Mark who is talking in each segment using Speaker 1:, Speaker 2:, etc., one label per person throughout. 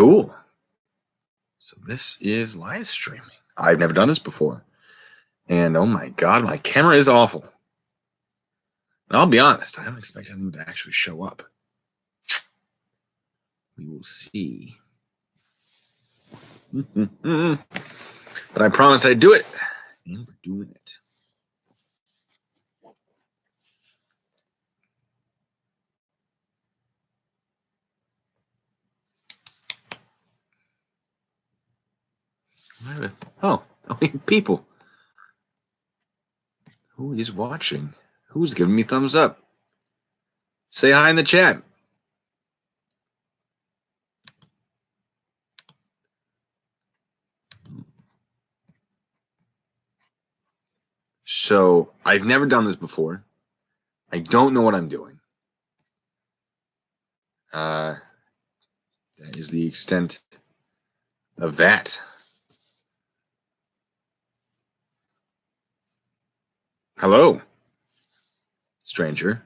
Speaker 1: Cool. So this is live streaming. I've never done this before. And oh my God, my camera is awful. And I'll be honest, I don't expect anyone to actually show up. We will see. But I promised I'd do it. And we're doing it. Oh, people. Who is watching? Who's giving me thumbs up? Say hi in the chat. So I've never done this before. I don't know what I'm doing. That is the extent of that. Hello, stranger.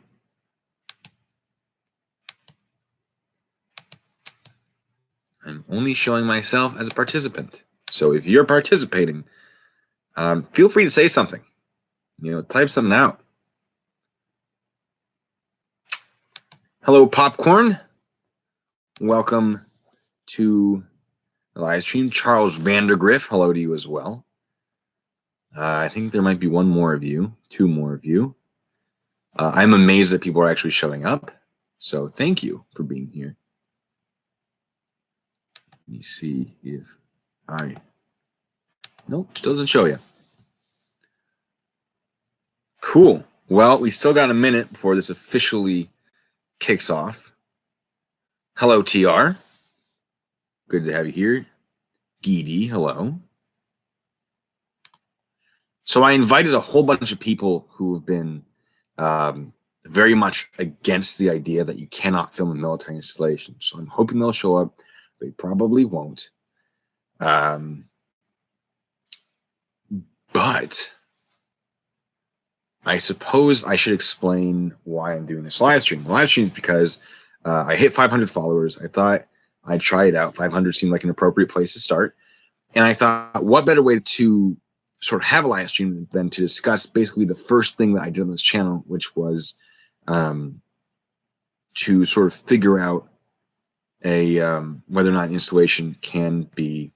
Speaker 1: I'm only showing myself as a participant. So if you're participating, feel free to say something. Type something out. Hello, Popcorn. Welcome to the live stream. Charles Vandergriff, hello to you as well. I think there might be one more of you, two more of you. I'm amazed that people are actually showing up. So thank you for being here. Let me see if nope, still doesn't show you. Cool. Well, we still got a minute before this officially kicks off. Hello, TR. Good to have you here. Geedy, hello. So I invited a whole bunch of people who have been very much against the idea that you cannot film a military installation. So I'm hoping they'll show up. They probably won't. But I suppose I should explain why I'm doing this live stream. The live stream is because I hit 500 followers. I thought I'd try it out. 500 seemed like an appropriate place to start. And I thought, what better way to sort of have a live stream than to discuss basically the first thing that I did on this channel, which was to sort of figure out whether or not an installation can be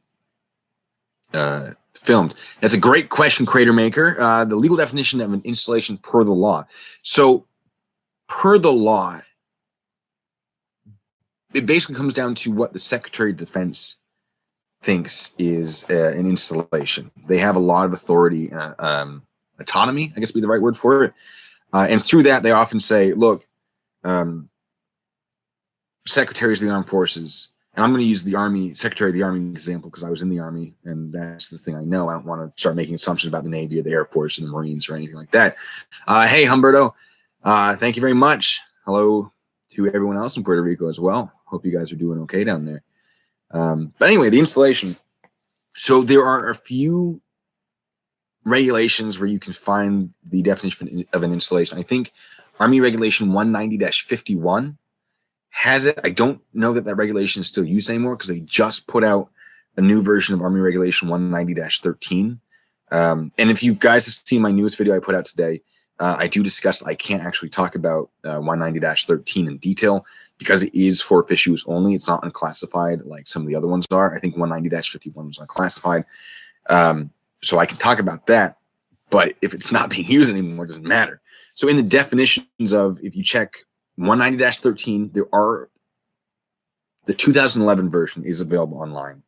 Speaker 1: filmed. That's a great question, Crater Maker. The legal definition of an installation per the law. So per the law, it basically comes down to what the Secretary of Defense thinks is an installation. They have a lot of authority, autonomy, I guess would be the right word for it. And through that, they often say, look, secretaries of the armed forces, and I'm going to use the Army, Secretary of the Army example because I was in the Army, and that's the thing I know. I don't want to start making assumptions about the Navy or the Air Force and the Marines or anything like that. Hey, Humberto, thank you very much. Hello to everyone else in Puerto Rico as well. Hope you guys are doing okay down there. But anyway, the installation. So there are a few regulations where you can find the definition of an installation. I think Army Regulation 190-51 has it. I don't know that regulation is still used anymore because they just put out a new version of Army Regulation 190-13. And if you guys have seen my newest video I put out today, I do discuss, I can't actually talk about 190-13 in detail because it is for fish use only. It's not unclassified like some of the other ones are. I think 190-51 was unclassified. So I can talk about that, but if it's not being used anymore, it doesn't matter. So in the definitions of, if you check 190-13, the 2011 version is available online.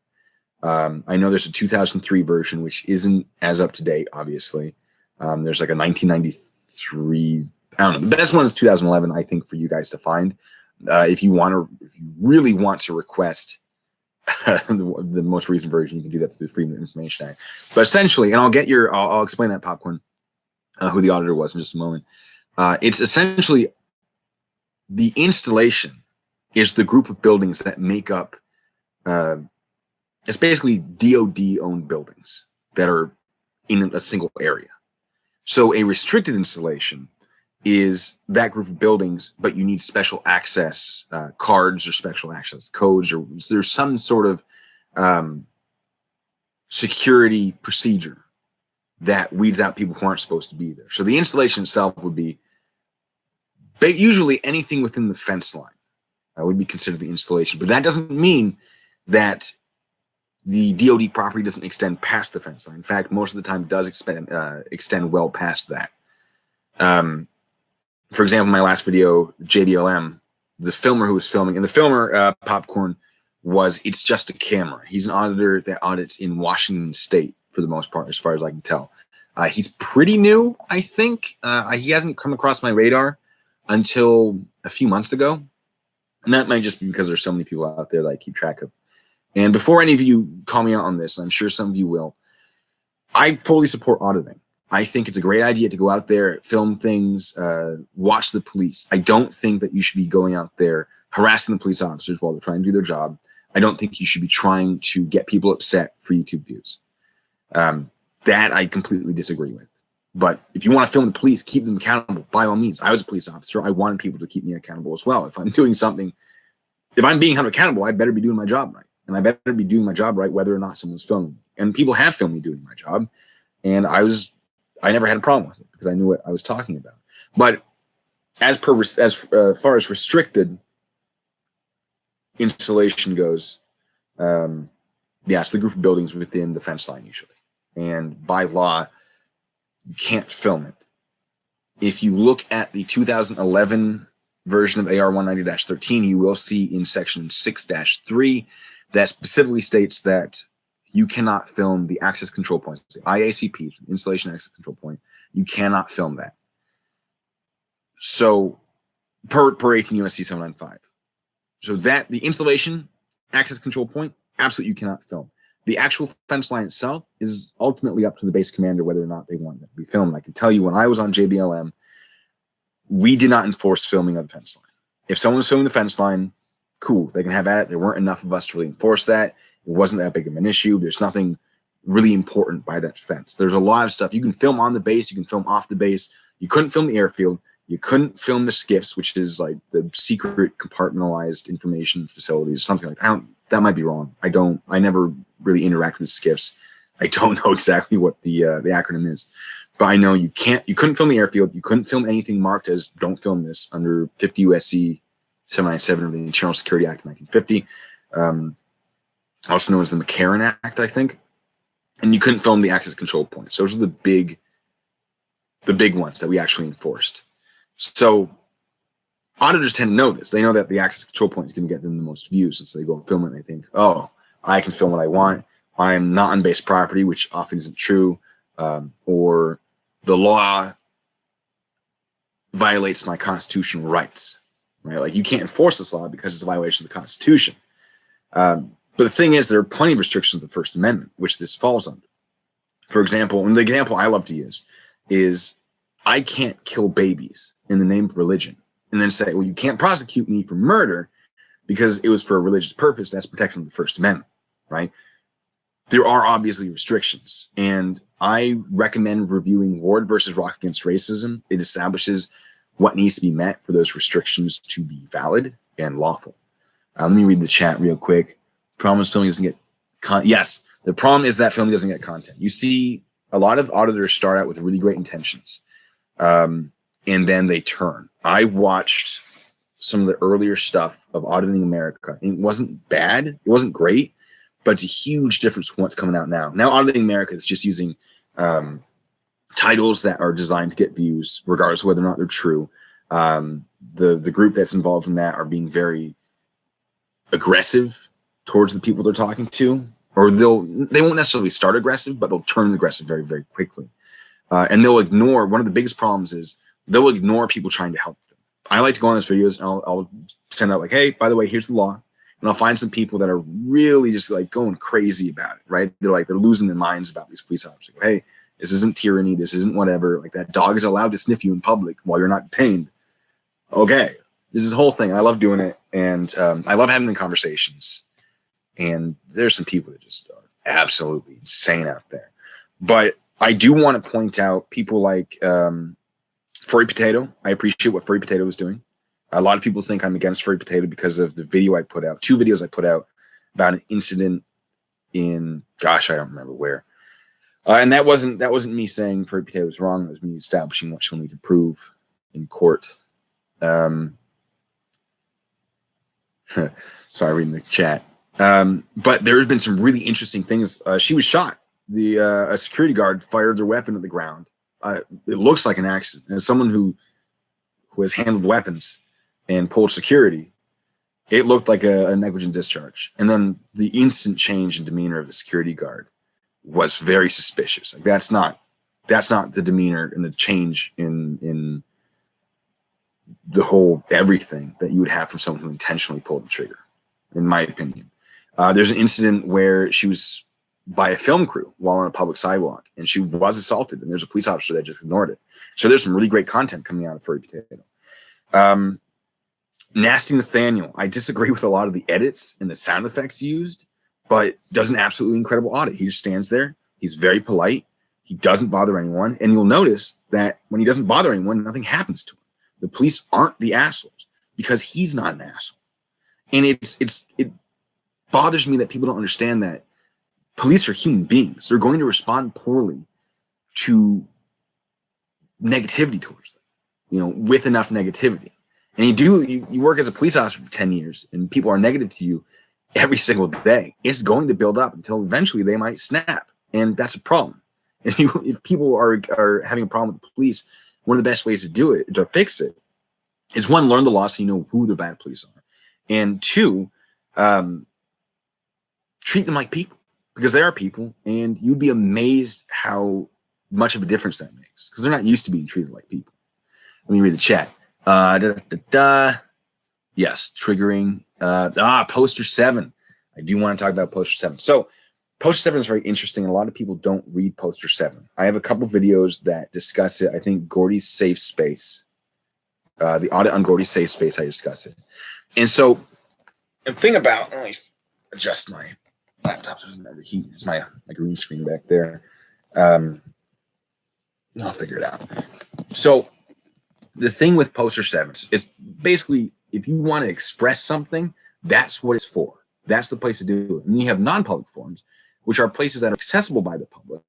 Speaker 1: I know there's a 2003 version, which isn't as up to date, obviously. There's like a 1993, I don't know. The best one is 2011, I think, for you guys to find. If you really want to request the most recent version, you can do that through the Freedom of Information Act. But essentially, and I'll explain that, Popcorn, who the auditor was in just a moment. It's essentially the installation is the group of buildings that make up, it's basically DOD-owned buildings that are in a single area. So a restricted installation is that group of buildings, but you need special access cards or special access codes, or there's some sort of security procedure that weeds out people who aren't supposed to be there. So the installation itself would be usually anything within the fence line would be considered the installation. But that doesn't mean that the DoD property doesn't extend past the fence line. In fact, most of the time it does extend well past that. For example, my last video, JBLM, the filmer who was filming, and the filmer, Popcorn, it's just a camera. He's an auditor that audits in Washington State for the most part, as far as I can tell. He's pretty new, I think. He hasn't come across my radar until a few months ago. And that might just be because there's so many people out there that I keep track of. And before any of you call me out on this, I'm sure some of you will, I fully support auditing. I think it's a great idea to go out there, film things, watch the police. I don't think that you should be going out there harassing the police officers while they're trying to do their job. I don't think you should be trying to get people upset for YouTube views. That I completely disagree with. But if you want to film the police, keep them accountable, by all means. I was a police officer. I wanted people to keep me accountable as well. If I'm doing something, if I'm being held accountable, I better be doing my job right. And I better be doing my job right whether or not someone's filming me. And people have filmed me doing my job. And I never had a problem with it because I knew what I was talking about. But as far as restricted installation goes, so the group of buildings within the fence line usually. And by law, you can't film it. If you look at the 2011 version of AR 190-13, you will see in section 6-3 that specifically states that you cannot film the access control points, the IACP, installation access control point. You cannot film that. So per 18 USC 795. So that the installation access control point, absolutely you cannot film. The actual fence line itself is ultimately up to the base commander whether or not they want that to be filmed. I can tell you when I was on JBLM, we did not enforce filming of the fence line. If someone was filming the fence line, cool, they can have at it. There weren't enough of us to really enforce that. It wasn't that big of an issue. There's nothing really important by that fence. There's a lot of stuff. You can film on the base. You can film off the base. You couldn't film the airfield. You couldn't film the skiffs, which is like the secret compartmentalized information facilities, something like that. That might be wrong. I never really interacted with skiffs. I don't know exactly what the acronym is, but I know you couldn't film the airfield. You couldn't film anything marked as "don't film this" under 50 USC 797 of the Internal Security Act of 1950, also known as the McCarran Act, I think. And you couldn't film the access control points. Those are the big ones that we actually enforced. So auditors tend to know this. They know that the access control point is going to get them the most views, and so they go and film it. And they think, "Oh, I can film what I want. I'm not on base property," which often isn't true, or the law violates my constitutional rights. Right? Like you can't enforce this law because it's a violation of the Constitution. But the thing is, there are plenty of restrictions of the First Amendment, which this falls under. For example, and the example I love to use is I can't kill babies in the name of religion and then say, well, you can't prosecute me for murder because it was for a religious purpose. That's protected under the First Amendment, right? There are obviously restrictions, and I recommend reviewing Ward versus Rock Against Racism. It establishes what needs to be met for those restrictions to be valid and lawful. Let me read the chat real quick. Problem is filming doesn't get yes, the problem is that filming doesn't get content. You see a lot of auditors start out with really great intentions, and then they turn. I watched some of the earlier stuff of Auditing America. It wasn't bad. It wasn't great, but it's a huge difference from what's coming out now. Now Auditing America is just using titles that are designed to get views, regardless of whether or not they're true. The group that's involved in that are being very aggressive towards the people they're talking to, or they won't necessarily start aggressive, but they'll turn aggressive very, very quickly. And they'll ignore, one of the biggest problems is they'll ignore people trying to help them. I like to go on those videos and I'll send out like, hey, by the way, here's the law. And I'll find some people that are really just like going crazy about it, right? They're losing their minds about these police officers. Hey, this isn't tyranny. This isn't whatever. Like that dog is allowed to sniff you in public while you're not detained. Okay. This is the whole thing. I love doing it. And I love having the conversations. And there's some people that just are absolutely insane out there. But I do want to point out people like Furry Potato. I appreciate what Furry Potato is doing. A lot of people think I'm against Furry Potato because of the video I put out, 2 videos I put out about an incident in, gosh, I don't remember where. And that wasn't me saying Furry Potato was wrong. It was me establishing what she'll need to prove in court. Sorry, reading the chat. But there have been some really interesting things. She was shot. A security guard fired their weapon at the ground. It looks like an accident. As someone who has handled weapons and pulled security, it looked like a negligent discharge. And then the instant change in demeanor of the security guard was very suspicious. Like that's not the demeanor and the change in the whole everything that you would have from someone who intentionally pulled the trigger, in my opinion. There's an incident where she was by a film crew while on a public sidewalk, and she was assaulted, and there's a police officer that just ignored it. So there's some really great content coming out of Furry Potato. Nasty Nathaniel, I disagree with a lot of the edits and the sound effects used, but does an absolutely incredible audit. He just stands there. He's very polite. He doesn't bother anyone. And you'll notice that when he doesn't bother anyone, nothing happens to him. The police aren't the assholes because he's not an asshole. And it bothers me that people don't understand that police are human beings. They're going to respond poorly to negativity towards them, with enough negativity. And you work as a police officer for 10 years and people are negative to you every single day. It's going to build up until eventually they might snap. And that's a problem. And if people are having a problem with the police, one of the best ways to fix it, is 1, learn the law so you know who the bad police are. And 2, treat them like people, because they are people, and you'd be amazed how much of a difference that makes, because they're not used to being treated like people. Let me read the chat. Yes, triggering. Poster 7. I do want to talk about Poster 7. So Poster 7 is very interesting, and a lot of people don't read Poster 7. I have a couple videos that discuss it. I think Gordy's Safe Space, the audit on Gordy's Safe Space, I discuss it. And so the thing about, let me adjust my laptop so it doesn't overheat. It's my green screen back there. I'll figure it out. So the thing with Poster 7 is basically, if you want to express something, that's what it's for. That's the place to do it. And you have non-public forums, which are places that are accessible by the public,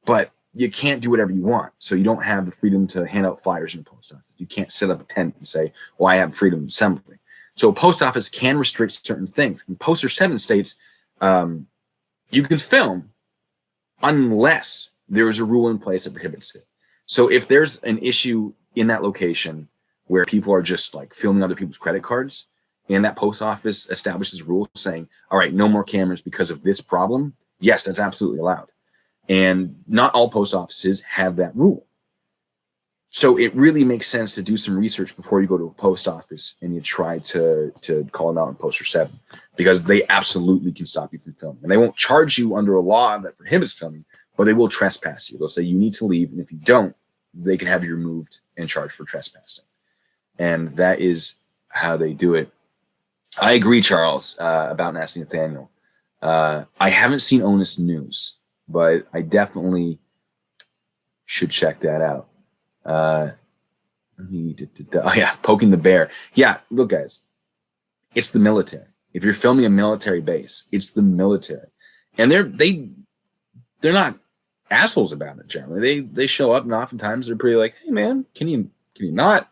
Speaker 1: but you can't do whatever you want. So you don't have the freedom to hand out flyers in a post office. You can't set up a tent and say, well, I have freedom of assembly. So a post office can restrict certain things. And Poster 7 states you can film unless there is a rule in place that prohibits it. So if there's an issue in that location where people are just like filming other people's credit cards, and that post office establishes rules saying, all right, no more cameras because of this problem, yes, that's absolutely allowed. And not all post offices have that rule. So it really makes sense to do some research before you go to a post office and you try to call them out on Poster 7, because they absolutely can stop you from filming. And they won't charge you under a law that prohibits filming, but they will trespass you. They'll say you need to leave, and if you don't, they can have you removed and charged for trespassing. And that is how they do it. I agree, Charles, about Nasty Nathaniel. I haven't seen Onus News, but I definitely should check that out. Oh yeah, poking the bear. Yeah, look, guys, it's the military. If you're filming a military base, it's the military, and they're not assholes about it. Generally, they show up, and oftentimes they're pretty like, hey man, can you not?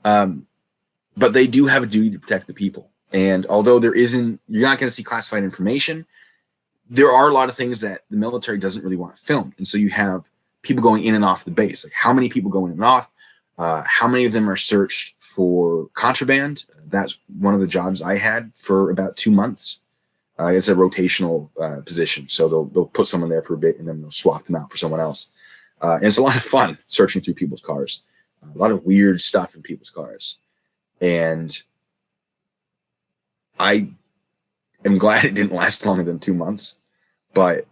Speaker 1: But they do have a duty to protect the people. And although you're not going to see classified information, there are a lot of things that the military doesn't really want filmed. And so you have people going in and off the base. Like how many people go in and off, how many of them are searched for contraband. That's one of the jobs I had for about 2 months. It's a rotational position. So they'll put someone there for a bit and then they'll swap them out for someone else. And it's a lot of fun searching through people's cars. A lot of weird stuff in people's cars. And I am glad it didn't last longer than 2 months, but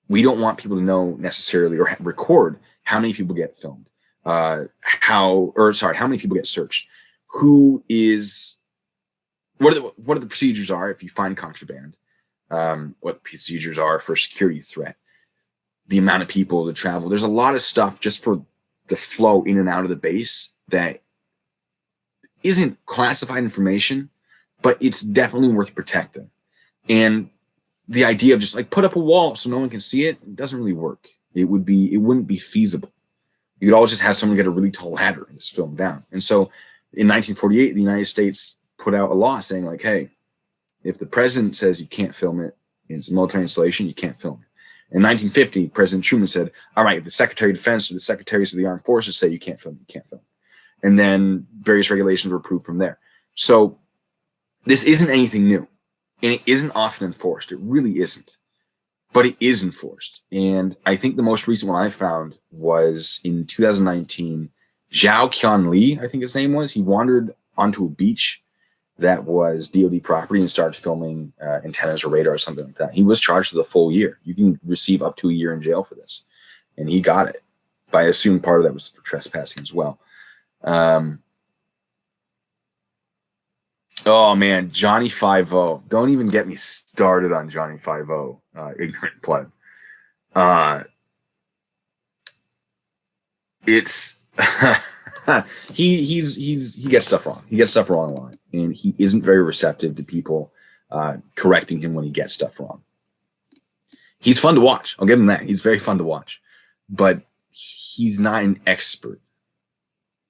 Speaker 1: we don't want people to know necessarily or record how many people get filmed, how many people get searched, what the procedures are if you find contraband, what the procedures are for a security threat, the amount of people that travel. There's a lot of stuff just for the flow in and out of the base that isn't classified information, but it's definitely worth protecting. And the idea of just like put up a wall so no one can see it doesn't really work. It wouldn't be feasible. You could always just have someone get a really tall ladder and just film down. And so in 1948, the United States put out a law saying like, hey, if the president says you can't film it, and it's a military installation, you can't film it. In 1950, President Truman said, all right, if the Secretary of Defense or the Secretaries of the Armed Forces say you can't film, you can't film. And then various regulations were approved from there. So this isn't anything new, and it isn't often enforced. It really isn't, but it is enforced. And I think the most recent one I found was in 2019, Zhao Qian Li, I think his name was. He wandered onto a beach that was DoD property and started filming antennas or radar or something like that. He was charged with a full year. You can receive up to a year in jail for this. And he got it. But I assume part of that was for trespassing as well. Oh man, Johnny 5-0. Don't even get me started on Johnny 5-0, ignorant pleb. It's he gets stuff wrong. He gets stuff wrong a lot, and he isn't very receptive to people correcting him when he gets stuff wrong. He's fun to watch. I'll give him that. He's very fun to watch, but he's not an expert.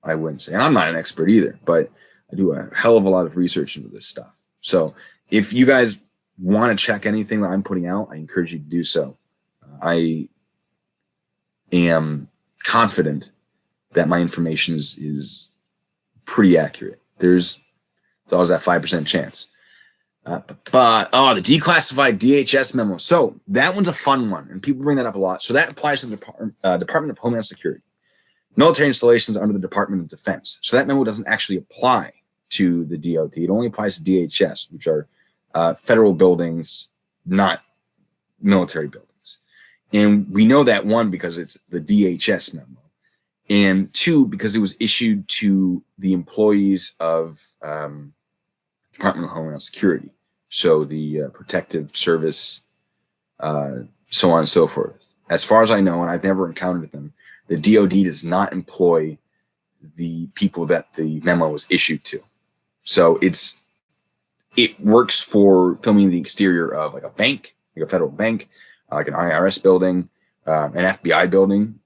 Speaker 1: I wouldn't say, and I'm not an expert either, but I do a hell of a lot of research into this stuff. So if you guys want to check anything that I'm putting out, I encourage you to do so. I am confident that my information is pretty accurate. There's always that 5% chance. The declassified DHS memo. So that one's a fun one, and people bring that up a lot. So that applies to the Department of Homeland Security. Military installations are under the Department of Defense. So that memo doesn't actually apply to the DOD. It only applies to DHS, which are federal buildings, not military buildings. And we know that, one, because it's the DHS memo, and two, because it was issued to the employees of Department of Homeland Security. So the protective service, so on and so forth. As far as I know, and I've never encountered them, the DoD does not employ the people that the memo was issued to. So it works for filming the exterior of like a bank, like a federal bank, like an IRS building, an FBI building.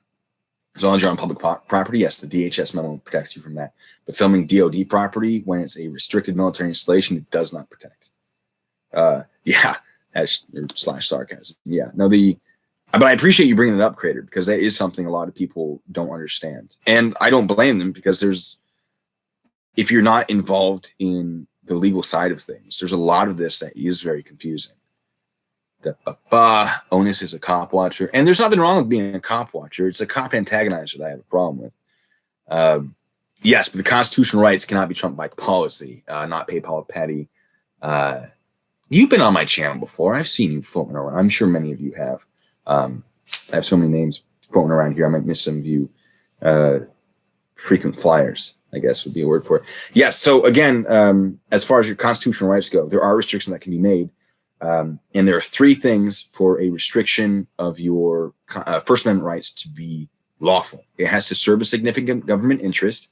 Speaker 1: As long as you're on public property, yes, the DHS memo protects you from that. But filming DoD property, when it's a restricted military installation, it does not protect. Slash sarcasm. Yeah, no, but I appreciate you bringing it up, Creator, because that is something a lot of people don't understand. And I don't blame them, because if you're not involved in the legal side of things, there's a lot of this that is very confusing. Onus is a cop watcher. And there's nothing wrong with being a cop watcher. It's a cop antagonizer that I have a problem with. Yes, but the constitutional rights cannot be trumped by policy, not PayPal Patty. You've been on my channel before. I've seen you floating around. I'm sure many of you have. I have so many names floating around here. I might miss some of you. Frequent flyers, I guess would be a word for it. Yes. So again, as far as your constitutional rights go, there are restrictions that can be made. And there are three things for a restriction of your First Amendment rights to be lawful. It has to serve a significant government interest,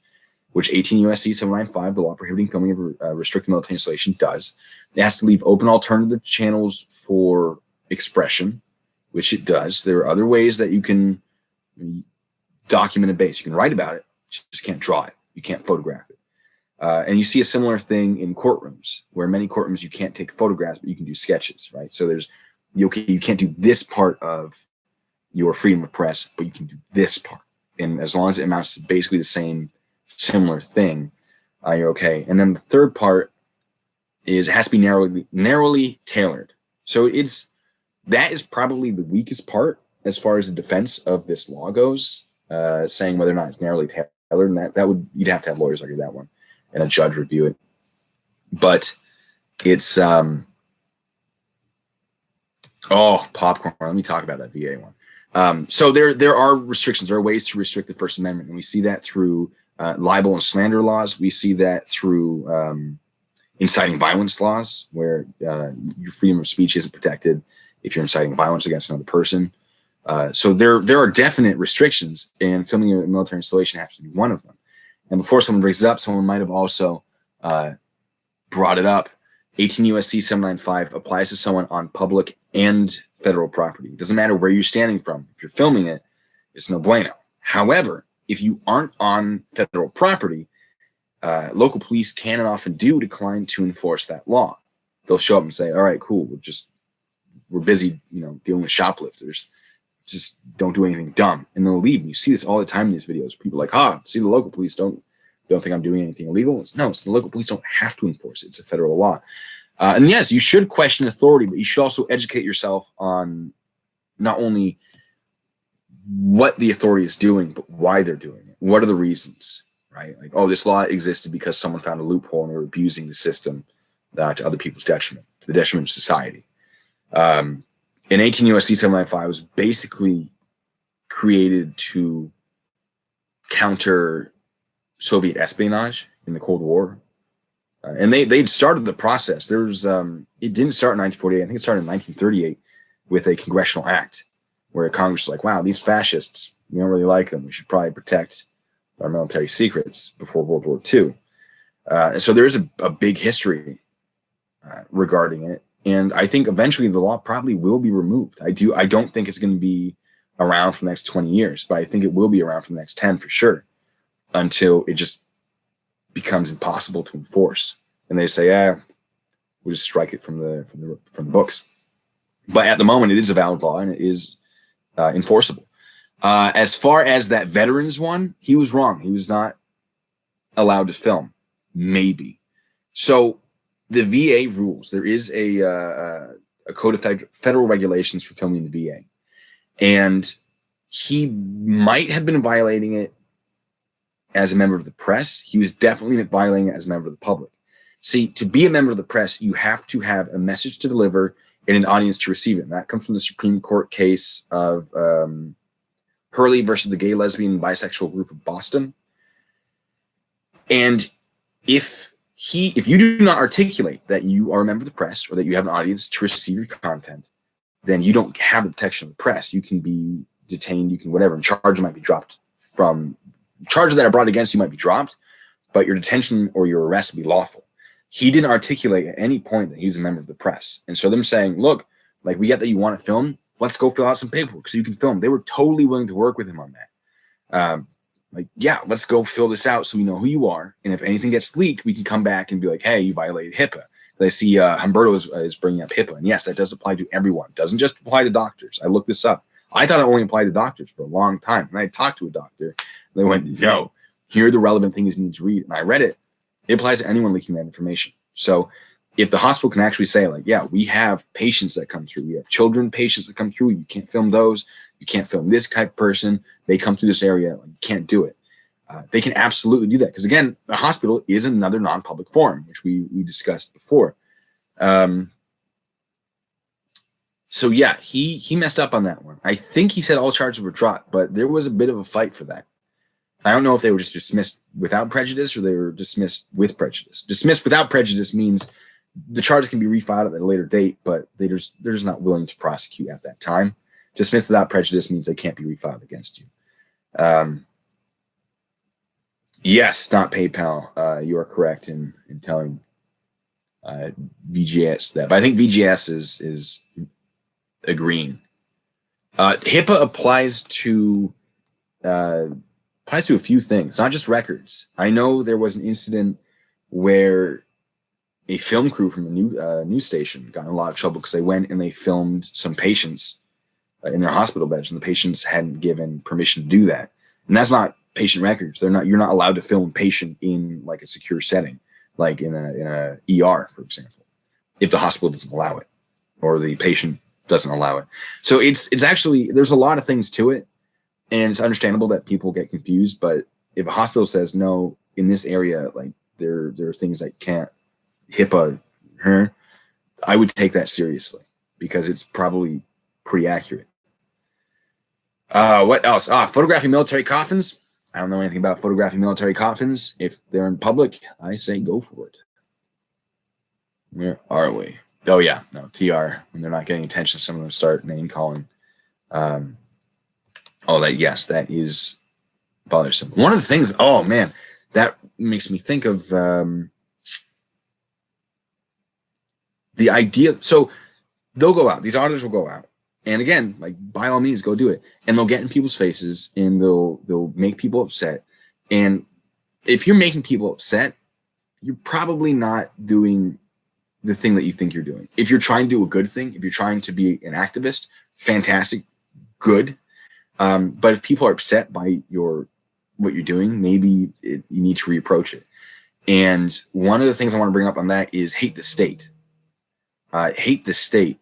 Speaker 1: which 18 U.S.C. 795, the law prohibiting filming of a restricted military installation, does. It has to leave open alternative channels for expression, which it does. There are other ways that you can document a base. You can write about it, you just can't draw it. You can't photograph it. And you see a similar thing in courtrooms, where many courtrooms you can't take photographs, but you can do sketches, right? So you can't do this part of your freedom of press, but you can do this part. And as long as it amounts to basically the same similar thing, you're okay. And then the third part is it has to be narrowly tailored. So that is probably the weakest part as far as the defense of this law goes, saying whether or not it's narrowly tailored. And you'd have to have lawyers argue that one and a judge review it. But it's popcorn. Let me talk about that VA one. So there are restrictions. There are ways to restrict the First Amendment, and we see that through libel and slander laws. We see that through inciting violence laws, where your freedom of speech isn't protected if you're inciting violence against another person. So there are definite restrictions, and filming a military installation happens to be one of them. And before someone brings it up, someone might have also brought it up. 18 U.S.C. 795 applies to someone on public and federal property. It doesn't matter where you're standing from. If you're filming it, it's no bueno. However, if you aren't on federal property, local police can and often do decline to enforce that law. They'll show up and say, all right, cool, we're busy, dealing with shoplifters. Just don't do anything dumb. And they'll leave. And you see this all the time in these videos. People are like, see, the local police don't think I'm doing anything illegal. It's the local police don't have to enforce it. It's a federal law. And yes, you should question authority, but you should also educate yourself on not only what the authority is doing, but why they're doing it. What are the reasons, right? Like, this law existed because someone found a loophole and they were abusing the system to other people's detriment, to the detriment of society. In 18 U.S.C. 795 was basically created to counter Soviet espionage in the Cold War. And they'd started the process. There was it didn't start in 1948. I think it started in 1938 with a congressional act where Congress was like, wow, these fascists, we don't really like them. We should probably protect our military secrets before World War II. And so there is a big history regarding it. And I think eventually the law probably will be removed. I don't think it's going to be around for the next 20 years, but I think it will be around for the next 10 for sure, until it just becomes impossible to enforce. And they say, we'll just strike it from the books. But at the moment, it is a valid law and it is enforceable. As far as that veterans one, he was wrong. He was not allowed to film, maybe. So the VA rules. There is a code of federal regulations for filming the VA, and he might have been violating it as a member of the press. He was definitely violating it as a member of the public. See, to be a member of the press, you have to have a message to deliver and an audience to receive it. And that comes from the Supreme Court case of Hurley versus the Gay, Lesbian, and Bisexual Group of Boston. And if you do not articulate that you are a member of the press or that you have an audience to receive your content, then you don't have the protection of the press. You can be detained, you can whatever, and charges might be dropped from charges that are brought against you might be dropped, but your detention or your arrest would be lawful. He didn't articulate at any point that he's a member of the press. And so them saying, look, like, we get that you want to film, let's go fill out some paperwork so you can film. They were totally willing to work with him on that. Like, yeah, let's go fill this out so we know who you are. And if anything gets leaked, we can come back and be like, hey, you violated HIPAA. I see Humberto is bringing up HIPAA. And yes, that does apply to everyone. It doesn't just apply to doctors. I looked this up. I thought it only applied to doctors for a long time. And I talked to a doctor. And they went, no, here are the relevant things you need to read. And I read it. It applies to anyone leaking that information. So if the hospital can actually say, like, yeah, we have patients that come through. We have children patients that come through. You can't film those. You can't film this type of person. They come through this area. Like, you can't do it. They can absolutely do that. Because, again, the hospital is another non-public forum, which we discussed before. So, yeah, he messed up on that one. I think he said all charges were dropped, but there was a bit of a fight for that. I don't know if they were just dismissed without prejudice or they were dismissed with prejudice. Dismissed without prejudice means the charges can be refiled at a later date, but they're just not willing to prosecute at that time. Dismissed without prejudice means they can't be refiled against you. Yes, not PayPal. You are correct in telling VGS that. But I think VGS is agreeing. HIPAA applies to a few things, not just records. I know there was an incident where a film crew from a news station got in a lot of trouble because they went and they filmed some patients in their hospital beds, and the patients hadn't given permission to do that. And that's not patient records. You're not allowed to film a patient in like a secure setting, like in a ER, for example, if the hospital doesn't allow it or the patient doesn't allow it. So it's actually, there's a lot of things to it. And it's understandable that people get confused, but if a hospital says no, in this area, like there are things that can't HIPAA, I would take that seriously because it's probably pretty accurate. What else? Photographing military coffins. I don't know anything about photographing military coffins. If they're in public, I say go for it. Where are we? Oh yeah, no, TR. When they're not getting attention, some of them start name calling. Oh, that, yes, that is bothersome. One of the things, oh man, that makes me think of the idea. So they'll go out, these auditors will go out. And again, like, by all means, go do it. And they'll get in people's faces and they'll make people upset. And if you're making people upset, you're probably not doing the thing that you think you're doing. If you're trying to do a good thing, if you're trying to be an activist, fantastic, good. But if people are upset by what you're doing, maybe you need to reapproach it. And one of the things I want to bring up on that is Hate the State. Hate the State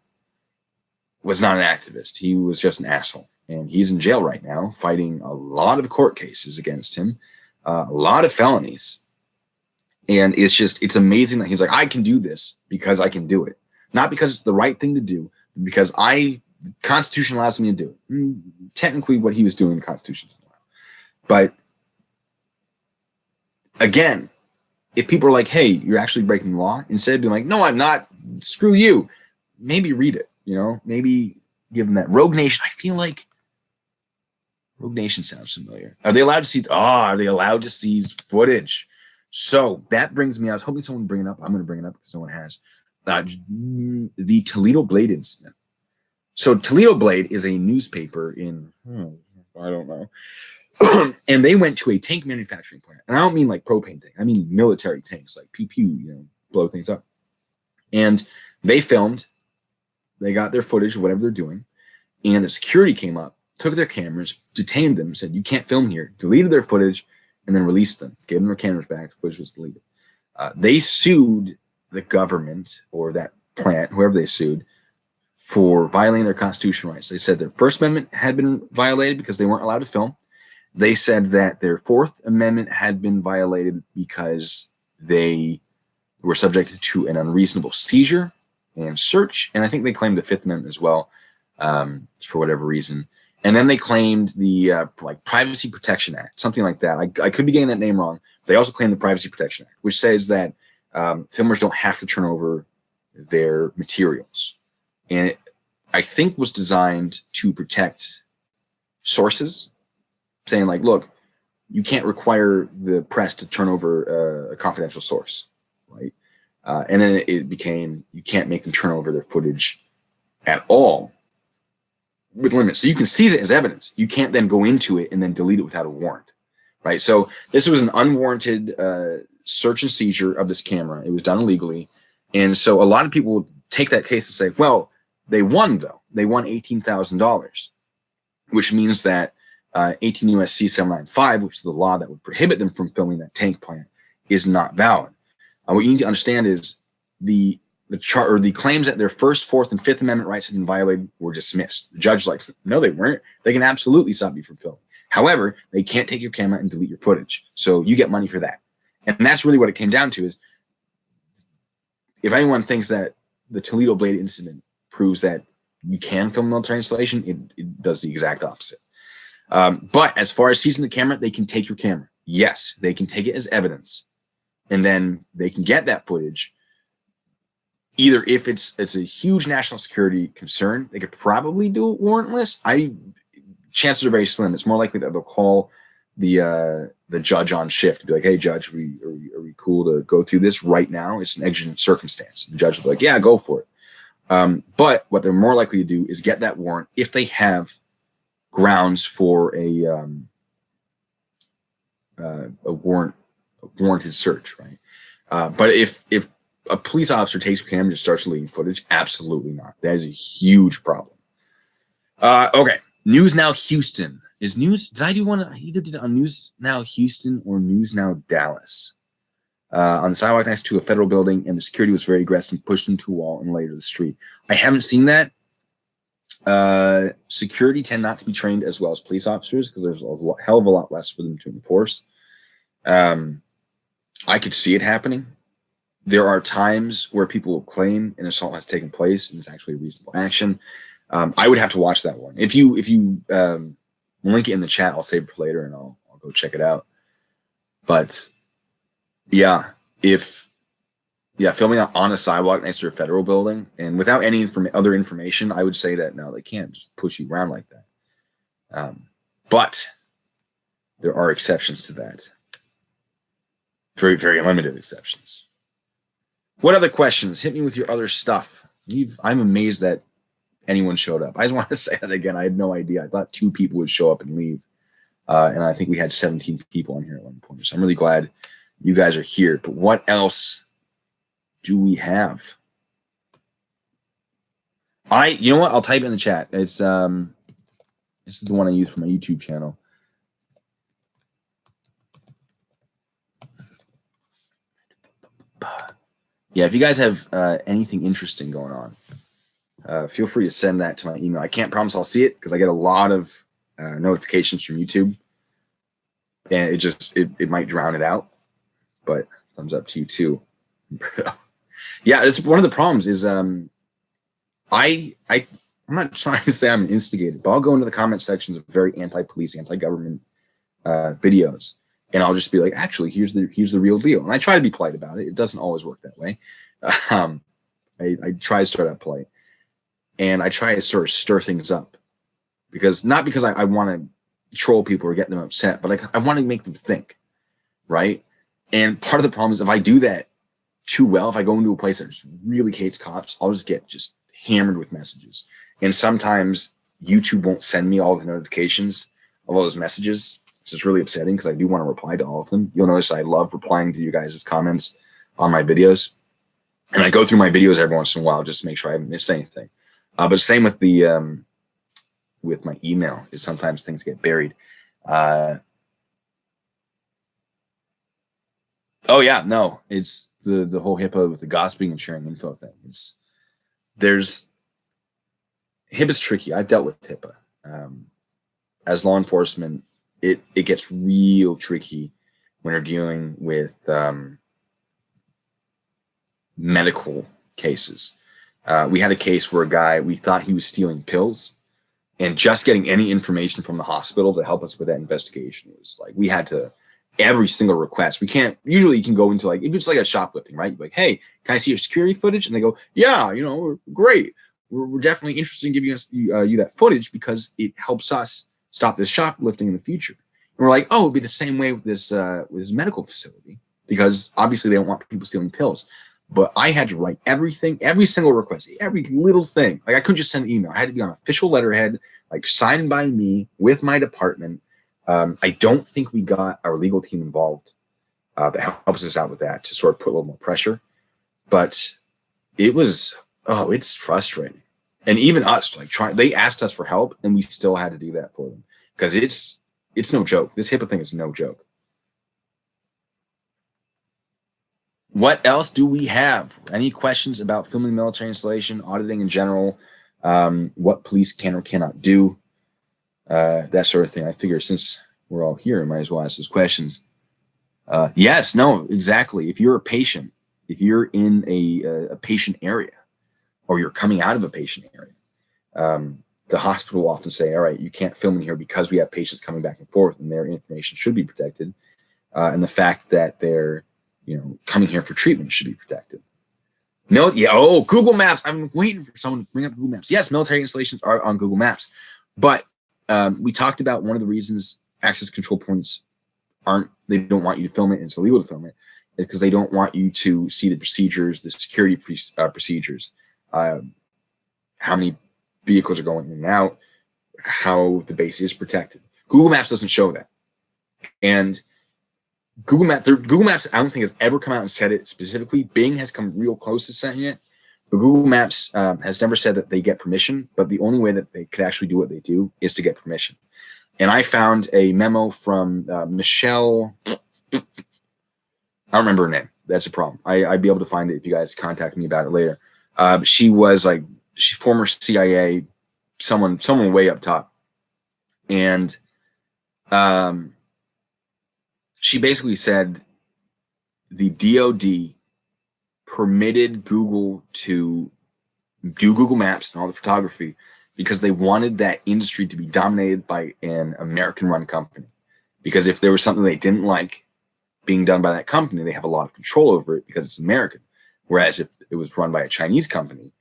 Speaker 1: was not an activist. He was just an asshole. And he's in jail right now, fighting a lot of court cases against him, a lot of felonies. And it's amazing that he's like, I can do this because I can do it. Not because it's the right thing to do, but because the Constitution allows me to do it. Technically, what he was doing, the Constitution doesn't allow. But again, if people are like, hey, you're actually breaking the law, instead of being like, no, I'm not, screw you, maybe read it, maybe give them that. Rogue Nation, I feel like Rogue Nation sounds familiar. Are they allowed to seize footage? So that brings me, I was hoping someone would bring it up. I'm going to bring it up because no one has. The Toledo Blade incident. So Toledo Blade is a newspaper in, I don't know. And they went to a tank manufacturing plant. And I don't mean like propane tank. I mean military tanks, like pew-pew, blow things up. And they filmed. They got their footage of whatever they're doing. And the security came up, took their cameras, detained them, said, you can't film here, deleted their footage, and then released them, gave them their cameras back. The footage was deleted. They sued the government or that plant, whoever they sued, for violating their constitutional rights. They said their First Amendment had been violated because they weren't allowed to film. They said that their Fourth Amendment had been violated because they were subjected to an unreasonable seizure and search. And I think they claimed the Fifth Amendment as well, for whatever reason. And then they claimed the Privacy Protection Act, something like that. I could be getting that name wrong. They also claimed the Privacy Protection Act, which says that filmers don't have to turn over their materials. And it, I think, was designed to protect sources, saying like, look, you can't require the press to turn over a confidential source, right? And then it became, you can't make them turn over their footage at all with limits. So you can seize it as evidence. You can't then go into it and then delete it without a warrant, right? So this was an unwarranted search and seizure of this camera. It was done illegally. And so a lot of people will take that case and say, well, they won though. They won $18,000, which means that 18 U.S.C. 795, which is the law that would prohibit them from filming that tank plant, is not valid. What you need to understand is the claims that their First, Fourth, and Fifth Amendment rights had been violated were dismissed. The judge was like, no, they weren't. They can absolutely stop you from filming. However, they can't take your camera and delete your footage. So you get money for that. And that's really what it came down to is, if anyone thinks that the Toledo Blade incident proves that you can film military installation, it does the exact opposite. But as far as seizing the camera, they can take your camera. Yes, they can take it as evidence. And then they can get that footage. Either if it's a huge national security concern, they could probably do it warrantless. Chances are very slim. It's more likely that they'll call the judge on shift to be like, hey, judge, are we cool to go through this right now? It's an exigent circumstance. And the judge will be like, yeah, go for it. But what they're more likely to do is get that warrant if they have grounds for a warranted search, right? But if a police officer takes your camera and just starts deleting footage, absolutely not. That is a huge problem. Okay, News Now Houston. Did I do one? I either did it on News Now Houston or News Now Dallas. On the sidewalk next to a federal building, and the security was very aggressive and pushed into a wall and laid to the street. I haven't seen that. Security tend not to be trained as well as police officers because there's a hell of a lot less for them to enforce. I could see it happening. There are times where people will claim an assault has taken place and it's actually a reasonable action. I would have to watch that one. If you link it in the chat, I'll save it for later and I'll go check it out. But yeah, filming on a sidewalk next to a federal building and without any other information, I would say that no, they can't just push you around like that. But there are exceptions to that. Very, very limited exceptions. What other questions? Hit me with your other stuff. I'm amazed that anyone showed up. I just want to say that again. I had no idea. I thought 2 people would show up and leave. And I think we had 17 people on here at one point. So I'm really glad you guys are here. But what else do we have? You know what? I'll type it in the chat. It's this is the one I use for my YouTube channel. Yeah, if you guys have anything interesting going on, feel free to send that to my email. I can't promise I'll see it because I get a lot of notifications from YouTube, and it might drown it out. But thumbs up to you too. Yeah, it's one of the problems is I'm not trying to say I'm an instigator, but I'll go into the comment sections of very anti-police, anti-government videos, and I'll just be like, actually, here's the real deal. And I try to be polite about it. It doesn't always work that way. I try to start out polite, and I try to sort of stir things up, not because I want to troll people or get them upset, but I want to make them think, right? And part of the problem is if I do that too well, if I go into a place that just really hates cops, I'll just get hammered with messages. And sometimes YouTube won't send me all the notifications of all those messages. So it's really upsetting because I do want to reply to all of them. You'll notice I love replying to you guys' comments on my videos. And I go through my videos every once in a while just to make sure I haven't missed anything. But same with with my email, is sometimes things get buried. Oh yeah, no, it's the whole HIPAA with the gossiping and sharing info thing. HIPAA's tricky. I've dealt with HIPAA. As law enforcement, it gets real tricky when you're dealing with medical cases. We had a case where a guy, we thought he was stealing pills, and just getting any information from the hospital to help us with that investigation was like, we had to, every single request. We can't, usually you can go into like, if it's like a shoplifting, right? You're like, hey, can I see your security footage? And they go, yeah, great. We're definitely interested in giving us you that footage because it helps us stop this shoplifting in the future. And we're like, oh, it'd be the same way with this medical facility, because obviously they don't want people stealing pills. But I had to write everything, every single request, every little thing. Like I couldn't just send an email. I had to be on official letterhead, like signed by me with my department. I don't think we got our legal team involved. That helps us out with that to sort of put a little more pressure. But it was, it's frustrating. And even us, they asked us for help, and we still had to do that for them because it's no joke. This HIPAA thing is no joke. What else do we have? Any questions about filming military installation, auditing in general, what police can or cannot do, that sort of thing? I figure since we're all here, I might as well ask those questions. Yes, no, exactly. If you're a patient, if you're in a patient area, or you're coming out of a patient area, the hospital will often say, all right, you can't film in here because we have patients coming back and forth and their information should be protected. And the fact that they're coming here for treatment should be protected. No, yeah, Google Maps. I'm waiting for someone to bring up Google Maps. Yes, military installations are on Google Maps. But we talked about one of the reasons access control points they don't want you to film it, and it's illegal to film it, is because they don't want you to see the procedures, the security procedures, how many vehicles are going in and out, how the base is protected. Google Maps doesn't show that. And Google Maps, I don't think has ever come out and said it specifically. Bing has come real close to saying it, but Google Maps has never said that they get permission. But the only way that they could actually do what they do is to get permission. And I found a memo from Michelle. I don't remember her name. That's a problem. I'd be able to find it if you guys contact me about it later. She was she's former CIA, someone way up top, and she basically said the DOD permitted Google to do Google Maps and all the photography because they wanted that industry to be dominated by an American-run company. Because if there was something they didn't like being done by that company, they have a lot of control over it because it's American. Whereas if it was run by a Chinese company,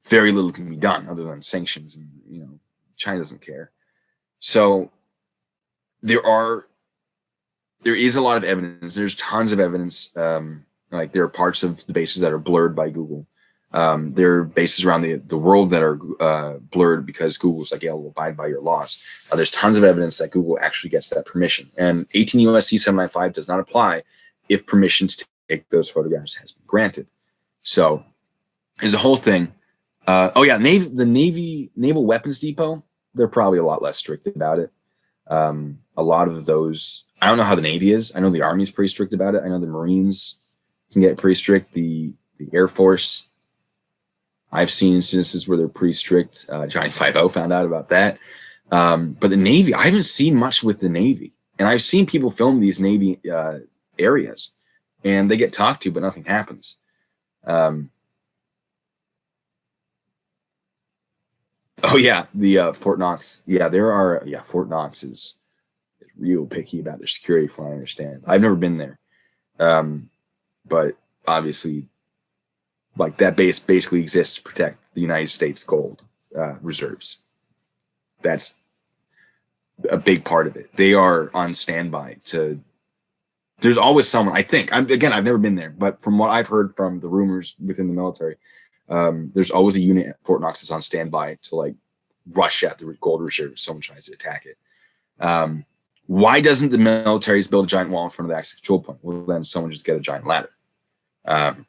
Speaker 1: very little can be done other than sanctions, and China doesn't care. So there is a lot of evidence. There's tons of evidence. Like there are parts of the bases that are blurred by Google. There are bases around the world that are blurred because Google's like, yeah, we'll abide by your laws. There's tons of evidence that Google actually gets that permission. And 18 U.S.C. 795 does not apply if permission to take those photographs has been granted. So there's a whole thing. Oh yeah, the Naval Weapons Depot, they're probably a lot less strict about it. A lot of those, I don't know how the Navy is. I know the Army is pretty strict about it. I know the Marines can get pretty strict. The Air Force, I've seen instances where they're pretty strict. Johnny 5-0 found out about that. But the Navy, I haven't seen much with the Navy. And I've seen people film these Navy areas, and they get talked to, but nothing happens. Oh yeah, the Fort Knox. Yeah, Fort Knox is real picky about their security, from what I understand. I've never been there. But obviously, like that base basically exists to protect the United States gold reserves. That's a big part of it. They are on standby to. There's always someone. I think. I've never been there, but from what I've heard from the rumors within the military, there's always a unit at Fort Knox that's on standby to like rush at the gold reserve if someone tries to attack it. Why doesn't the military build a giant wall in front of the access control point? Well, then someone just get a giant ladder. And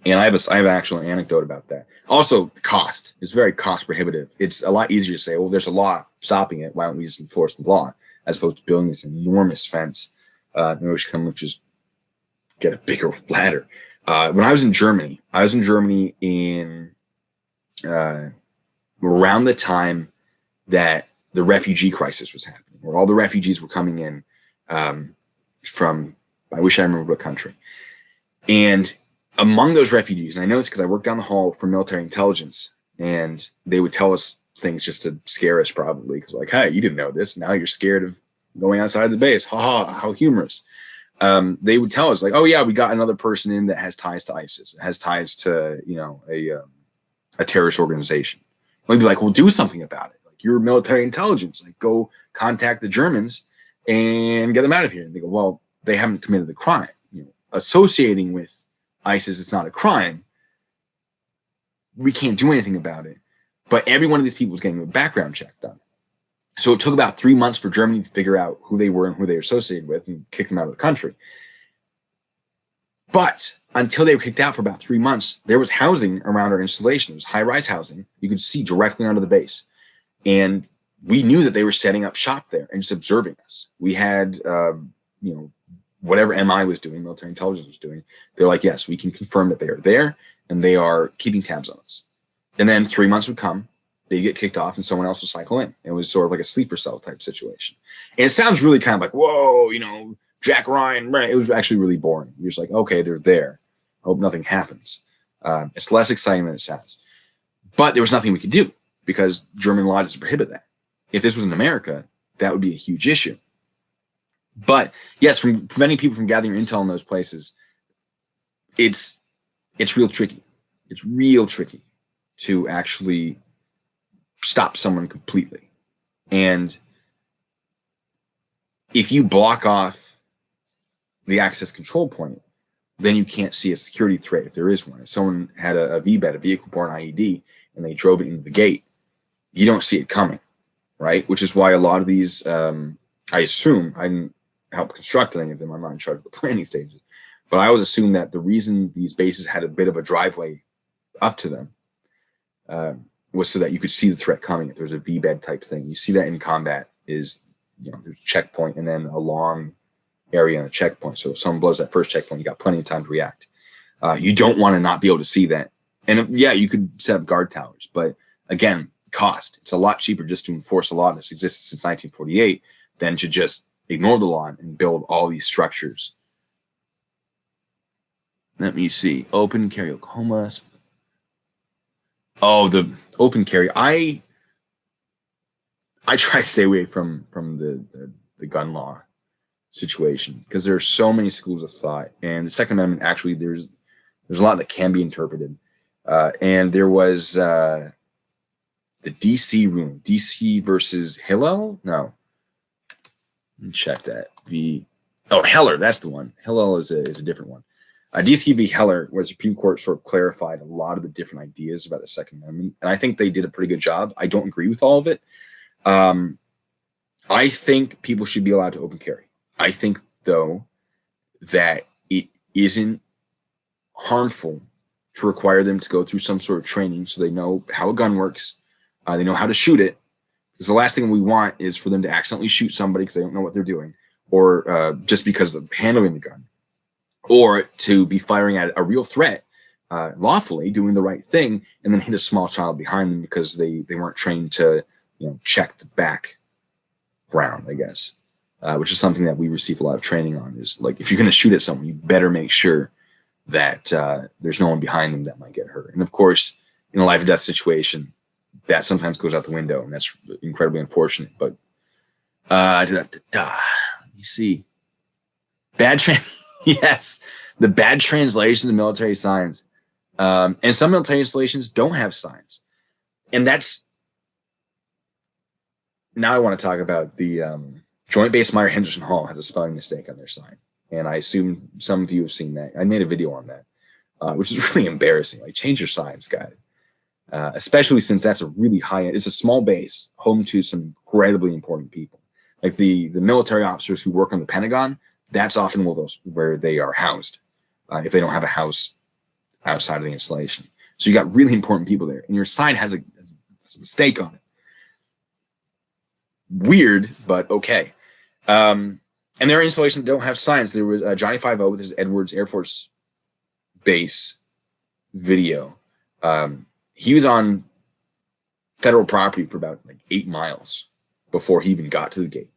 Speaker 1: I have an actual anecdote about that. Also, the cost is very cost prohibitive. It's a lot easier to say, well, there's a law stopping it. Why don't we just enforce the law, as opposed to building this enormous fence in which can just get a bigger ladder. When I was in Germany, in around the time that the refugee crisis was happening, where all the refugees were coming in from, I wish I remember what country. And among those refugees, and I know this because I worked down the hall for military intelligence, and they would tell us things just to scare us, probably, because like, hey, you didn't know this. Now you're scared of going outside the base. Ha ha, how humorous. They would tell us like, oh yeah, we got another person in that has ties to ISIS, that has ties to, a terrorist organization. We'd be like, well, do something about it. Like, you're military intelligence. Like, go contact the Germans and get them out of here. And they go, well, they haven't committed the crime. Associating with ISIS is not a crime. We can't do anything about it. But every one of these people was getting a background check done. So it took about 3 months for Germany to figure out who they were and who they were associated with and kick them out of the country. But until they were kicked out for about 3 months, there was housing around our installation. There was high-rise housing. You could see directly onto the base. And we knew that they were setting up shop there and just observing us. We had, whatever MI was doing, military intelligence was doing, they're like, yes, we can confirm that they are there and they are keeping tabs on us. And then 3 months would come, they'd get kicked off and someone else would cycle in. It was sort of like a sleeper cell type situation. And it sounds really kind of like, whoa, Jack Ryan, right? It was actually really boring. You're just like, okay, they're there. I hope nothing happens. It's less exciting than it sounds. But there was nothing we could do because German law doesn't prohibit that. If this was in America, that would be a huge issue. But yes, from preventing people from gathering intel in those places, it's real tricky. It's real tricky to actually stop someone completely. And if you block off the access control point, then you can't see a security threat if there is one. If someone had a VBED, a vehicle-borne IED, and they drove it into the gate, you don't see it coming, right? Which is why a lot of these, I assume, I didn't help construct any of them. I'm not in charge of the planning stages. But I always assume that the reason these bases had a bit of a driveway up to them was so that you could see the threat coming. If there's a VBED type thing, you see that in combat is, there's a checkpoint and then a long area and a checkpoint. So if someone blows that first checkpoint, you got plenty of time to react. You don't want to not be able to see that. And yeah, you could set up guard towers, but again, cost. It's a lot cheaper just to enforce a law that's existed since 1948 than to just ignore the law and build all these structures. Let me see. Open carry Oklahoma. Oh, the open carry. I try to stay away from the gun law situation because there are so many schools of thought, and the Second Amendment actually there's a lot that can be interpreted. And there was the DC ruling, DC versus Hillel. No, Let me check that. Heller, that's the one. Hillel is a different one. DC v. Heller, where the Supreme Court sort of clarified a lot of the different ideas about the Second Amendment, and I think they did a pretty good job. I don't agree with all of it. I think people should be allowed to open carry. I think, though, that it isn't harmful to require them to go through some sort of training so they know how a gun works, they know how to shoot it. Because the last thing we want is for them to accidentally shoot somebody because they don't know what they're doing, or just because of handling the gun, or to be firing at a real threat lawfully, doing the right thing, and then hit a small child behind them because they weren't trained to check the background, I guess, which is something that we receive a lot of training on. Is like, if you're going to shoot at someone, you better make sure that there's no one behind them that might get hurt. And of course, in a life or death situation, that sometimes goes out the window, and that's incredibly unfortunate. But let me see. Yes, the bad translations of military signs. And some military installations don't have signs. And that's, now I want to talk about the Joint Base Meyer Henderson Hall has a spelling mistake on their sign. And I assume some of you have seen that. I made a video on that, which is really embarrassing. Like, change your signs, guys. Especially since that's a really high end, it's a small base home to some incredibly important people. Like the military officers who work on the Pentagon, that's often where they are housed, if they don't have a house outside of the installation. So you got really important people there, and your sign has a mistake on it. Weird, but okay. And there are installations that don't have signs. There was Johnny 5-0 with his Edwards Air Force Base video. He was on federal property for about 8 miles before he even got to the gate.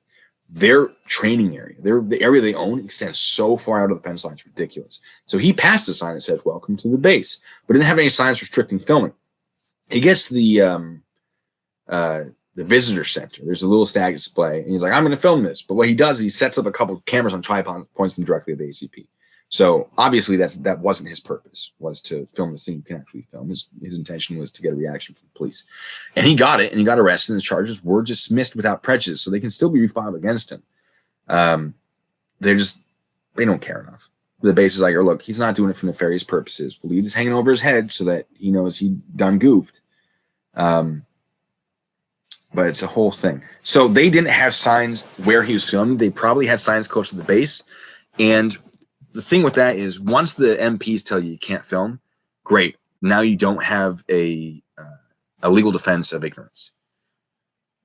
Speaker 1: Their training area, the area they own, extends so far out of the fence line, it's ridiculous. So he passed a sign that says, "Welcome to the base," but didn't have any signs restricting filming. He gets to the visitor center. There's a little stag display, and he's like, "I'm going to film this." But what he does is he sets up a couple of cameras on tripods, points them directly at the ACP. So obviously that wasn't his purpose, was to film this thing you can actually film. His intention was to get a reaction from the police. And he got it, and he got arrested, and the charges were dismissed without prejudice, so they can still be refiled against him. They don't care enough. The base is like, "Oh, look, he's not doing it for nefarious purposes. We'll leave this hanging over his head so that he knows he done goofed." But it's a whole thing. So they didn't have signs where he was filming. They probably had signs close to the base. And the thing with that is, once the MPs tell you can't film, great. Now you don't have a legal defense of ignorance.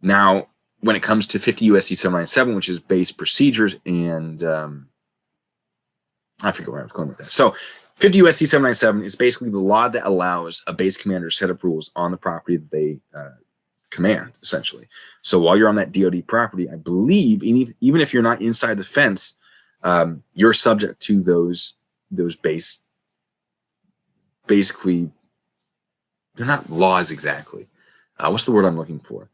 Speaker 1: Now, when it comes to 50 U.S.C. 797, which is base procedures, and I forget where I was going with that. So 50 U.S.C. 797 is basically the law that allows a base commander to set up rules on the property that they command, essentially. So while you're on that DoD property, I believe, even if you're not inside the fence, you're subject to those base. Basically, they're not laws exactly. What's the word I'm looking for?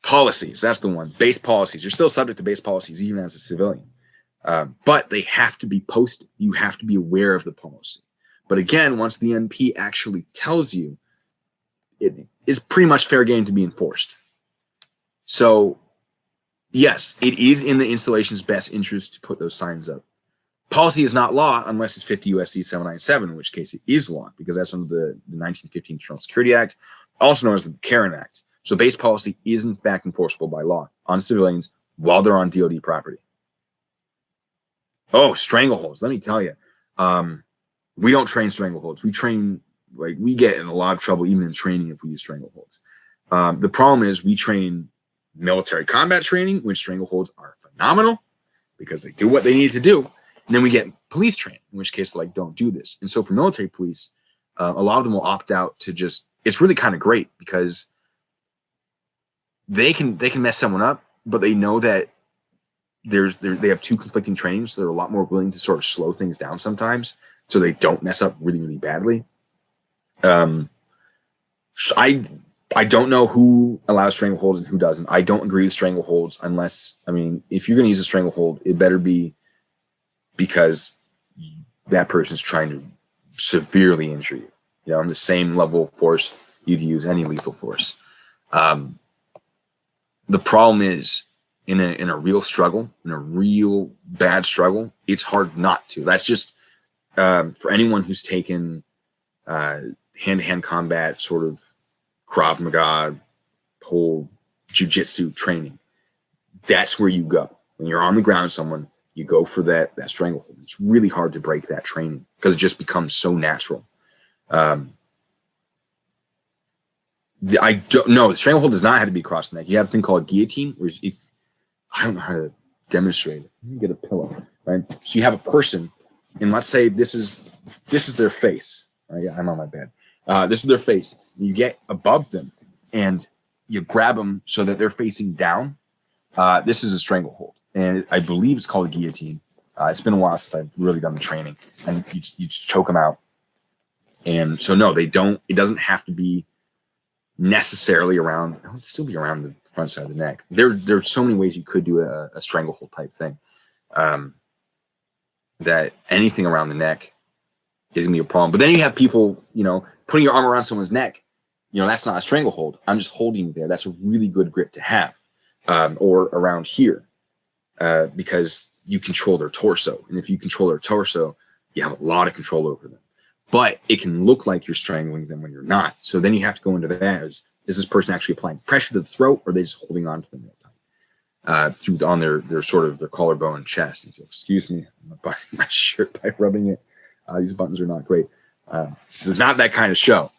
Speaker 1: Policies. That's the one. Base policies. You're still subject to base policies even as a civilian, but they have to be posted. You have to be aware of the policy. But again, once the MP actually tells you, it is pretty much fair game to be enforced. So yes, it is in the installation's best interest to put those signs up. Policy is not law unless it's 50 U.S.C. 797, in which case it is law, because that's under the 1915 Internal Security Act, also known as the Karen Act. So base policy is in fact enforceable by law on civilians while they're on DoD property. Oh, strangleholds. Let me tell you, we don't train strangleholds. We get in a lot of trouble even in training if we use strangleholds. The problem is we train military combat training, which strangleholds are phenomenal because they do what they need to do. And then we get police training, in which case, don't do this. And so for military police, a lot of them will opt out to just, it's really kind of great because they can mess someone up, but they know that they have two conflicting trainings, so they're a lot more willing to sort of slow things down sometimes so they don't mess up really, really badly. So I don't know who allows strangleholds and who doesn't. I don't agree with strangleholds unless, if you're going to use a stranglehold, it better be because that person's trying to severely injure you, on the same level of force you'd use any lethal force. the problem is in a real struggle, in a real bad struggle, it's hard not to. That's just for anyone who's taken hand-to-hand combat, sort of Krav Maga, whole jiu-jitsu training. That's where you go. When you're on the ground with someone, you go for that stranglehold. It's really hard to break that training because it just becomes so natural. I don't know. The stranglehold does not have to be across the neck. You have a thing called guillotine, where if I don't know how to demonstrate it. Let me get a pillow, right? So you have a person, and let's say this is their face. Right? Yeah, I'm on my bed. This is their face. You get above them, and you grab them so that they're facing down. This is a stranglehold, and I believe it's called a guillotine. It's been a while since I've really done the training, and you just choke them out. And so no, they don't. It doesn't have to be necessarily around. It would still be around the front side of the neck. There's so many ways you could do a stranglehold type thing. That anything around the neck is gonna be a problem. But then you have people, putting your arm around someone's neck. That's not a stranglehold. I'm just holding you there. That's a really good grip to have. Or around here, because you control their torso. And if you control their torso, you have a lot of control over them. But it can look like you're strangling them when you're not. So then you have to go into that as, is this person actually applying pressure to the throat, or are they just holding on to them real time? On their sort of their collarbone and chest. And so, excuse me, I'm buttoning my shirt by rubbing it. These buttons are not great. This is not that kind of show.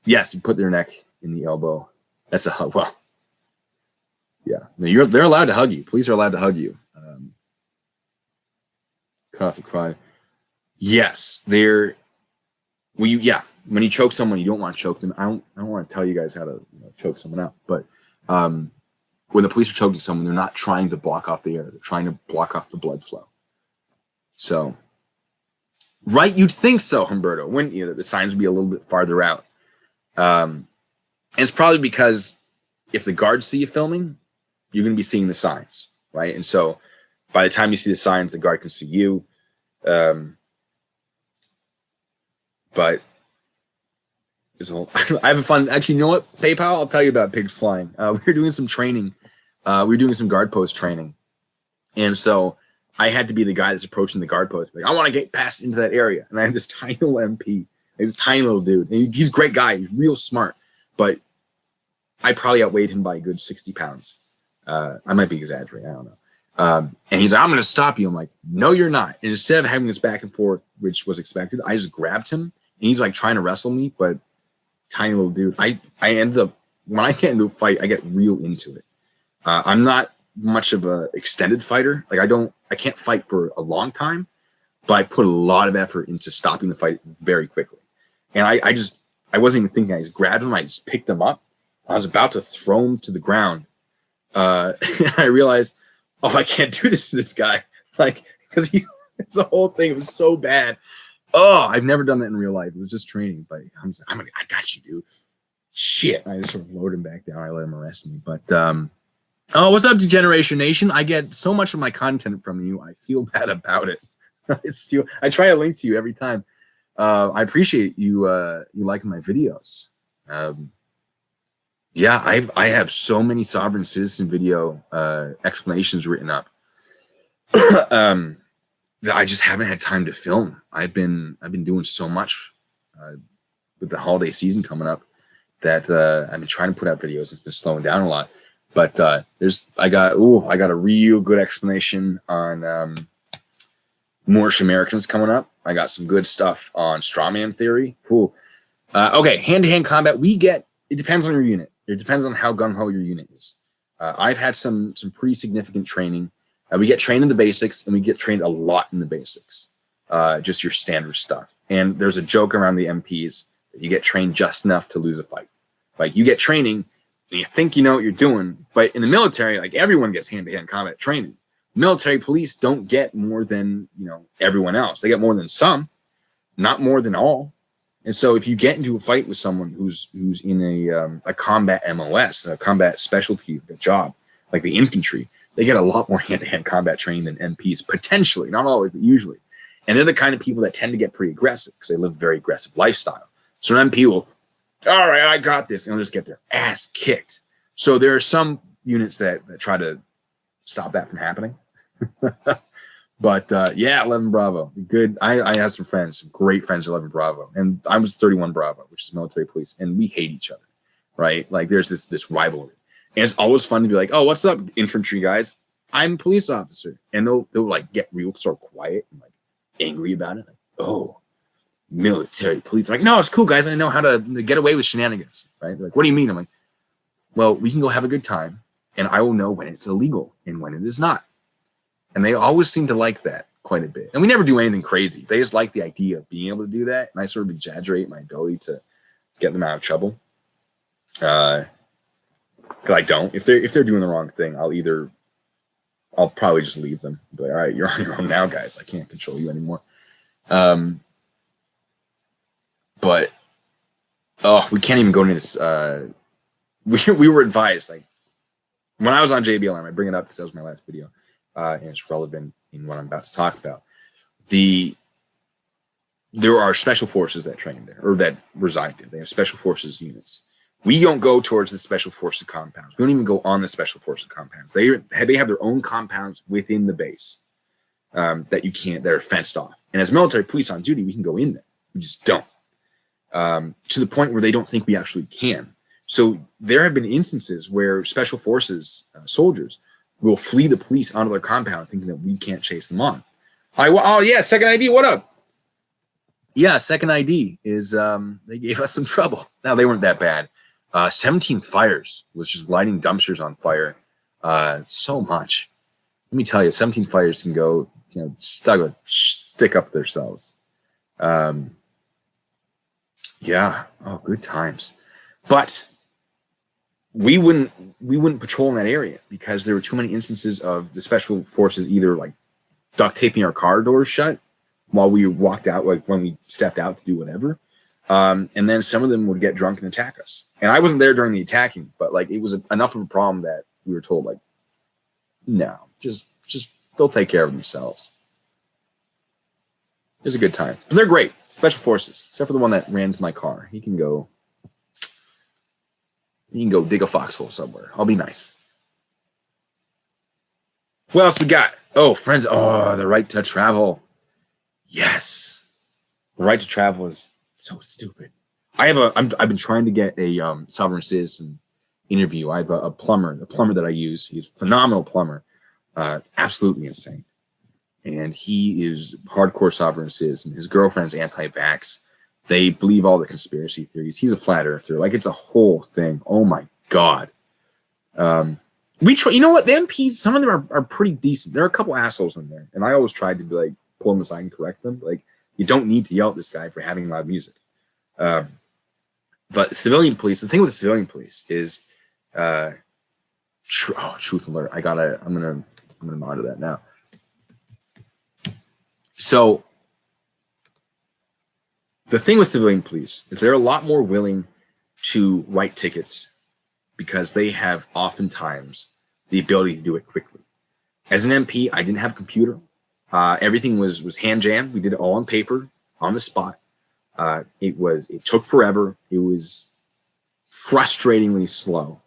Speaker 1: Yes, you put their neck in the elbow. That's a hug. Well, yeah. No, they're allowed to hug you. Police are allowed to hug you. Cut off the cry. Yes, when you choke someone, you don't want to choke them. I don't want to tell you guys how to choke someone out, but when the police are choking someone, they're not trying to block off the air. They're trying to block off the blood flow. So, right, you'd think so, Humberto, wouldn't you? That the signs would be a little bit farther out. And it's probably because if the guards see you filming, you're going to be seeing the signs, right? And so by the time you see the signs, the guard can see you. But I have a fun, actually, you know what, PayPal, I'll tell you about pigs flying. We were doing some training. We were doing some guard post training. And so I had to be the guy that's approaching the guard post. Like, I want to get past into that area. And I had this tiny little MP, this tiny little dude. And he's a great guy. He's real smart. But I probably outweighed him by a good 60 pounds. I might be exaggerating. I don't know. And he's like, I'm going to stop you. I'm like, no, you're not. And instead of having this back and forth, which was expected, I just grabbed him. And he's like trying to wrestle me, but tiny little dude. I ended up, when I get into a fight, I get real into it. I'm not much of a extended fighter. Like I can't fight for a long time, but I put a lot of effort into stopping the fight very quickly. And I wasn't even thinking. I just grabbed him. I just picked him up. I was about to throw him to the ground. I realized, oh, I can't do this to this guy. Like, because the whole thing was so bad. Oh, I've never done that in real life. It was just training, but I got you, dude. Shit. I just sort of lowered him back down. I let him arrest me. But, oh, what's up, Degeneration Nation? I get so much of my content from you. I feel bad about it. I try to link to you every time. I appreciate you liking my videos. Yeah, I have so many sovereign citizen video explanations written up. That I just haven't had time to film. I've been doing so much with the holiday season coming up that I've been trying to put out videos. It's been slowing down a lot. But I got a real good explanation on Moorish Americans coming up. I got some good stuff on strawman theory. Cool. Okay, hand-to-hand combat. It depends on your unit. It depends on how gung-ho your unit is. I've had some pretty significant training. We get trained in the basics, and we get trained a lot in the basics. Just your standard stuff. And there's a joke around the MPs that you get trained just enough to lose a fight. Like, you get training, and you think you know what you're doing, but in the military, like, everyone gets hand-to-hand combat training. Military police don't get more than, everyone else. They get more than some, not more than all. And so if you get into a fight with someone who's in a combat MOS, a combat specialty, a job, like the infantry, they get a lot more hand-to-hand combat training than MPs, potentially, not always, but usually. And they're the kind of people that tend to get pretty aggressive because they live a very aggressive lifestyle. So an MP will, all right, I got this, and they'll just get their ass kicked. So there are some units that try to stop that from happening. But yeah, 11 Bravo, good. I have some friends, some great friends, 11 Bravo, and I was 31 Bravo, which is military police, and we hate each other, right? Like there's this rivalry, and it's always fun to be like, oh, what's up, infantry guys? I'm a police officer, and they'll like get real sort of quiet and like angry about it, like, oh, military police. I'm like, no, it's cool, guys. I know how to get away with shenanigans, right? They're like, what do you mean? I'm like, well, we can go have a good time, and I will know when it's illegal and when it is not. And they always seem to like that quite a bit. And we never do anything crazy. They just like the idea of being able to do that. And I sort of exaggerate my ability to get them out of trouble. Because I don't. If they're doing the wrong thing, I'll probably just leave them. Be like, all right, you're on your own now, guys. I can't control you anymore. But we can't even go into this. We were advised, like when I was on JBLM, I bring it up because that was my last video. And it's relevant in what I'm about to talk about. There are special forces that train there, or that reside there. They have special forces units. We don't go towards the special forces compounds. We don't even go on the special forces compounds. They have their own compounds within the base that are fenced off. And as military police on duty, we can go in there. We just don't. To the point where they don't think we actually can. So there have been instances where special forces soldiers will flee the police onto their compound thinking that we can't chase them on. Oh yeah, second ID, what up? Yeah, second ID is, they gave us some trouble. Now, they weren't that bad. 17 fires was just lighting dumpsters on fire. So much. Let me tell you, 17 fires can go, stick up themselves. Yeah, oh, good times. But we wouldn't patrol in that area because there were too many instances of the special forces either like duct taping our car doors shut while we walked out, like when we stepped out to do whatever. And then some of them would get drunk and attack us. And I wasn't there during the attacking, but like it was enough of a problem that we were told like, no, just they'll take care of themselves. It was a good time. But they're great. Special forces, except for the one that ran to my car. He can go dig a foxhole somewhere. I'll be nice. What else we got? Oh, friends. Oh, the right to travel. Yes. The right to travel is so stupid. I've been trying to get a sovereign citizen interview. I have the plumber that I use. He's a phenomenal plumber. Absolutely insane. And he is hardcore sovereign citizen. His girlfriend's anti-vax. They believe all the conspiracy theories. He's a flat earther. Like, it's a whole thing. Oh my God. We try, you know what? The MPs, some of them are pretty decent. There are a couple assholes in there. And I always tried to be like, pull them aside and correct them. Like, you don't need to yell at this guy for having loud music. But civilian police, the thing with the civilian police is, truth alert. I'm gonna monitor that now. So the thing with civilian police is they're a lot more willing to write tickets because they have oftentimes the ability to do it quickly. As an MP, I didn't have a computer. Everything was hand jammed. We did it all on paper, on the spot. It took forever. It was frustratingly slow.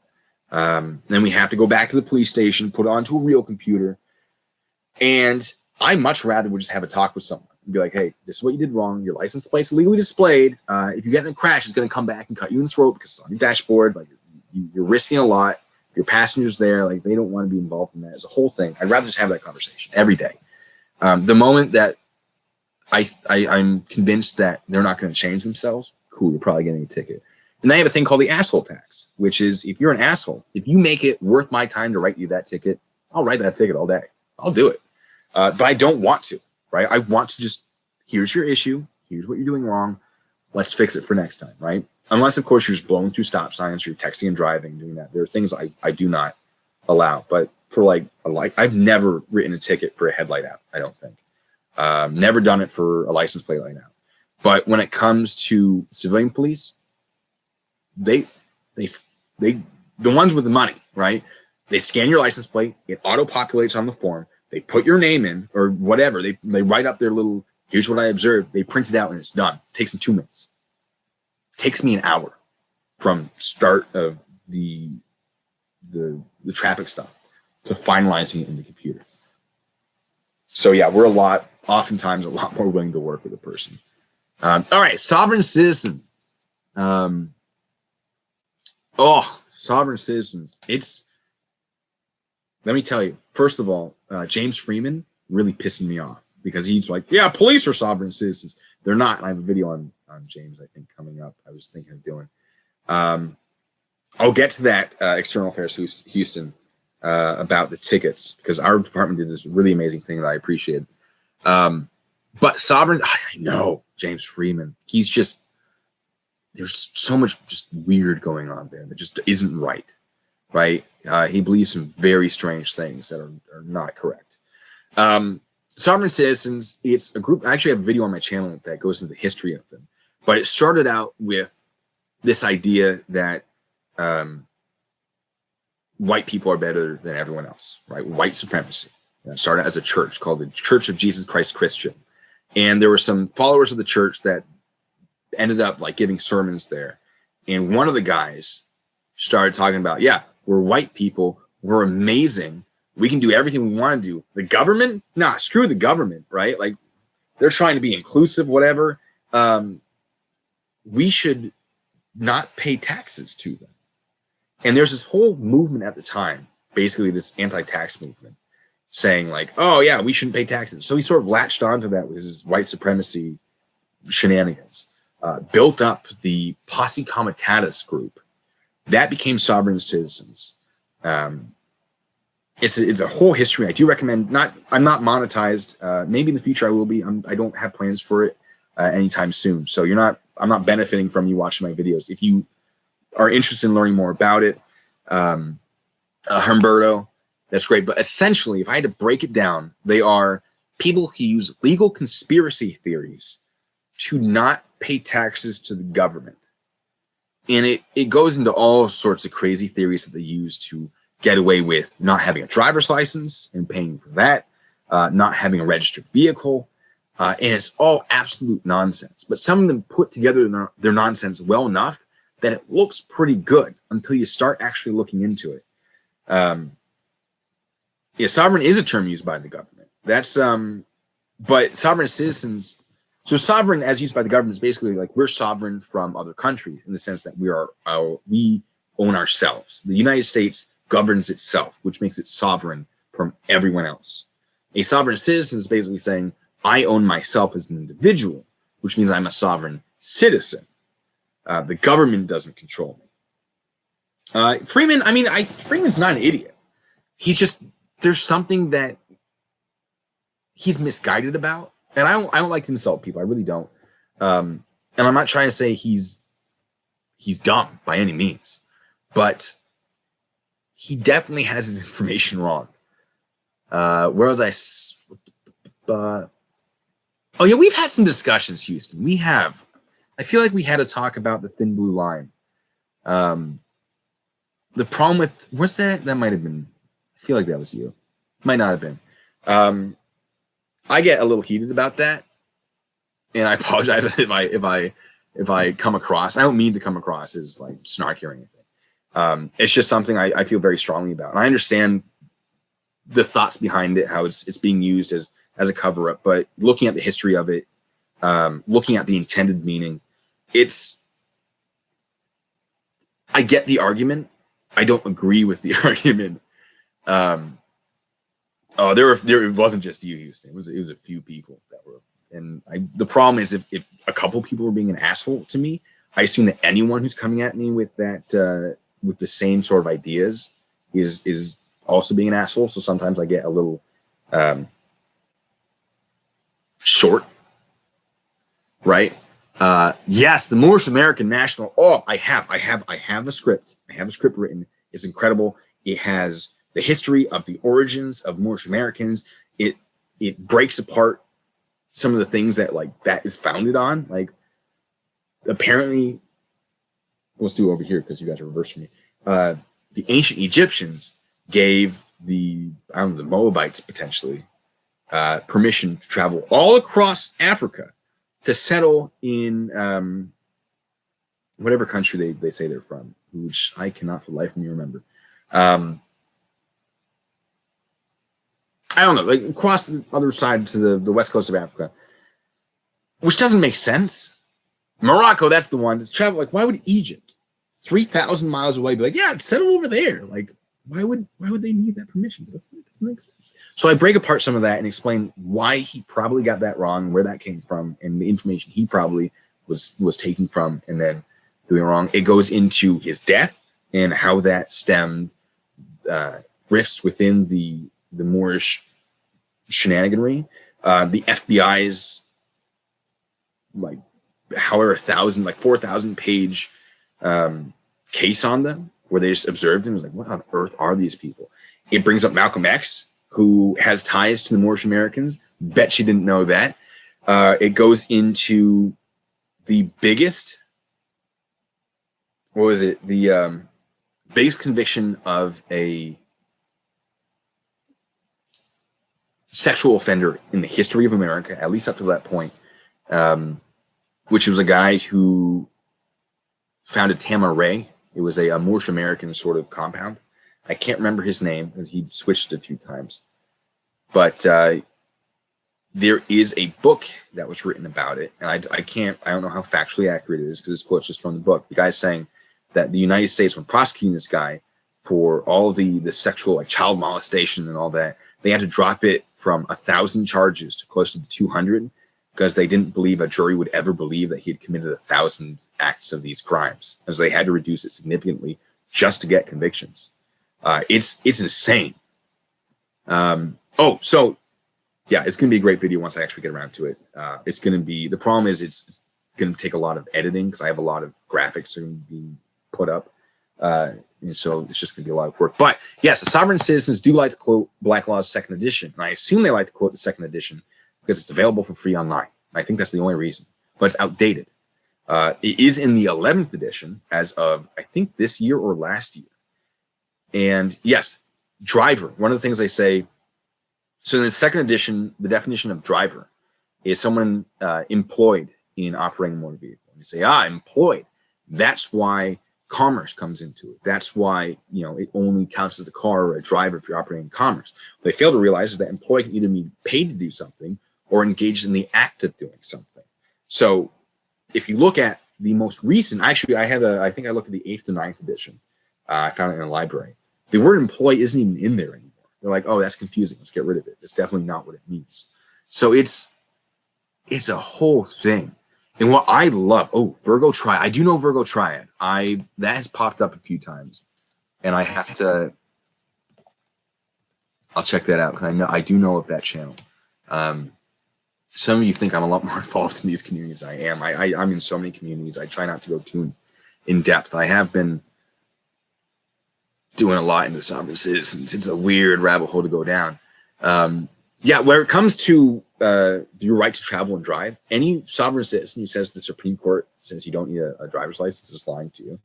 Speaker 1: Then we have to go back to the police station, put it onto a real computer. And I much rather would just have a talk with someone and be like, hey, this is what you did wrong. Your license plate's illegally displayed. If you get in a crash, it's going to come back and cut you in the throat because it's on your dashboard. Like, you're risking a lot. Your passengers there, like, they don't want to be involved in that. It's a whole thing. I'd rather just have that conversation every day. The moment that I'm convinced that they're not going to change themselves, cool, you're probably getting a ticket. And they have a thing called the asshole tax, which is if you're an asshole, if you make it worth my time to write you that ticket, I'll write that ticket all day. I'll do it. But I don't want to, right? I want to just, here's your issue. Here's what you're doing wrong. Let's fix it for next time, right? Unless, of course, you're just blowing through stop signs, you're texting and driving, doing that. There are things I do not allow. But for like a light, I've never written a ticket for a headlight out, I don't think. Never done it for a license plate light out. But when it comes to civilian police, the ones with the money, right? They scan your license plate, it auto-populates on the form, they put your name in or whatever, they write up their little, here's what I observed, they print it out and it's done. It takes them 2 minutes. It takes me an hour from start of the the traffic stop to finalizing it in the computer. So yeah, we're oftentimes a lot more willing to work with a person. All right, sovereign citizen. Sovereign citizens. Let me tell you, first of all, James Freeman really pissing me off because he's like, yeah, police are sovereign citizens. They're not. And I have a video on James, I think, coming up. I was thinking of doing. I'll get to that, External Affairs Houston, about the tickets, because our department did this really amazing thing that I appreciated. But sovereign, I know James Freeman. He's just, there's so much just weird going on there that just isn't right. He believes some very strange things that are not correct. Sovereign citizens, it's a group. I actually have a video on my channel that goes into the history of them. But it started out with this idea that white people are better than everyone else, right? White supremacy. That started as a church called the Church of Jesus Christ Christian. And there were some followers of the church that ended up like giving sermons there. And one of the guys started talking about, yeah, we're white people. We're amazing. We can do everything we want to do. The government? Nah, screw the government, right? Like, they're trying to be inclusive, whatever. We should not pay taxes to them. And there's this whole movement at the time, basically this anti-tax movement, saying like, oh yeah, we shouldn't pay taxes. So he sort of latched onto that with his white supremacy shenanigans, built up the Posse Comitatus group. That became sovereign citizens. It's a whole history. I do recommend, I'm not monetized. Maybe in the future I will be. I don't have plans for it anytime soon. So I'm not benefiting from you watching my videos. If you are interested in learning more about it, Humberto, that's great. But essentially, if I had to break it down, they are people who use legal conspiracy theories to not pay taxes to the government. And it goes into all sorts of crazy theories that they use to get away with not having a driver's license and paying for that, not having a registered vehicle. And it's all absolute nonsense. But some of them put together their nonsense well enough that it looks pretty good until you start actually looking into it. Yeah, sovereign is a term used by the government. That's but sovereign citizens. So sovereign, as used by the government, is basically like we're sovereign from other countries in the sense that we own ourselves. The United States governs itself, which makes it sovereign from everyone else. A sovereign citizen is basically saying I own myself as an individual, which means I'm a sovereign citizen. The government doesn't control me. Freeman, Freeman's not an idiot. He's just, there's something that he's misguided about. And I don't like to insult people. I really don't. And I'm not trying to say he's dumb by any means. But he definitely has his information wrong. Where was I? Oh, yeah, we've had some discussions, Houston. We have. I feel like we had a talk about the thin blue line. The problem with, what's that? That might have been, I feel like that was you. Might not have been. I get a little heated about that. And I apologize if I come across, I don't mean to come across as like snarky or anything. It's just something I feel very strongly about. And I understand the thoughts behind it, how it's being used as a cover-up, but looking at the history of it, looking at the intended meaning, I get the argument. I don't agree with the argument. It wasn't just you, Houston. It was a few people that were, and the problem is if a couple people were being an asshole to me, I assume that anyone who's coming at me with that with the same sort of ideas is also being an asshole. So sometimes I get a little short, right? Yes, the Moorish American National. Oh, I have a script. I have a script written. It's incredible. It has the history of the origins of Moorish Americans. It breaks apart some of the things that that is founded on. Like, apparently, let's do it over here because you guys are reverse from me. The ancient Egyptians gave the Moabites potentially permission to travel all across Africa to settle in whatever country they say they're from, which I cannot for the life of me remember. I don't know, like across the other side to the west coast of Africa, which doesn't make sense. Morocco, that's the one. It's travel. Like, why would Egypt, 3,000 miles away, be like, yeah, settle over there? Like, why would they need that permission? It doesn't make sense. So I break apart some of that and explain why he probably got that wrong, where that came from, and the information he probably was taking from and then doing wrong. It goes into his death and how that stemmed rifts within the Moorish shenaniganry, the FBI's like however 4,000 page case on them, where they just observed him. It was like, what on earth are these people? It brings up Malcolm X, who has ties to the Moorish Americans. Bet you didn't know that. It goes into the biggest, what was it? The biggest conviction of a sexual offender in the history of America, at least up to that point, which was a guy who founded Tamaray. It was a Moorish American sort of compound. I can't remember his name because he switched a few times. But there is a book that was written about it. And I don't know how factually accurate it is because this quote's just from the book. The guy's saying that the United States, when prosecuting this guy for all the sexual, like child molestation and all that, they had to drop it from 1,000 charges to close to 200 because they didn't believe a jury would ever believe that he had committed 1,000 acts of these crimes, as they had to reduce it significantly just to get convictions. It's insane. So yeah, it's going to be a great video once I actually get around to it. It's going to be, the problem is it's going to take a lot of editing because I have a lot of graphics that are going to be put up. And so it's just going to be a lot of work. But yes, the sovereign citizens do like to quote Black Law's second edition. And I assume they like to quote the second edition because it's available for free online. I think that's the only reason. But it's outdated. It is in the 11th edition as of, I think, this year or last year. And yes, driver. One of the things they say, so in the second edition, the definition of driver is someone employed in operating a motor vehicle. And they say, employed. That's why commerce comes into it. That's why, it only counts as a car or a driver if you're operating commerce. What they fail to realize is that employee can either be paid to do something or engaged in the act of doing something. So if you look at the most recent, actually, I think I looked at the 8th to 9th edition. I found it in a library. The word employee isn't even in there anymore. They're like, oh, that's confusing. Let's get rid of it. It's definitely not what it means. So it's a whole thing. And what I love, Virgo Triad. I do know Virgo Triad. That has popped up a few times, and I have to. I'll check that out because I do know of that channel. Some of you think I'm a lot more involved in these communities than I am. I'm in so many communities. I try not to go too in depth. I have been doing a lot in the sovereign citizens. It's a weird rabbit hole to go down. Yeah, where it comes to your right to travel and drive, any sovereign citizen who says the Supreme Court says you don't need a driver's license is lying to you,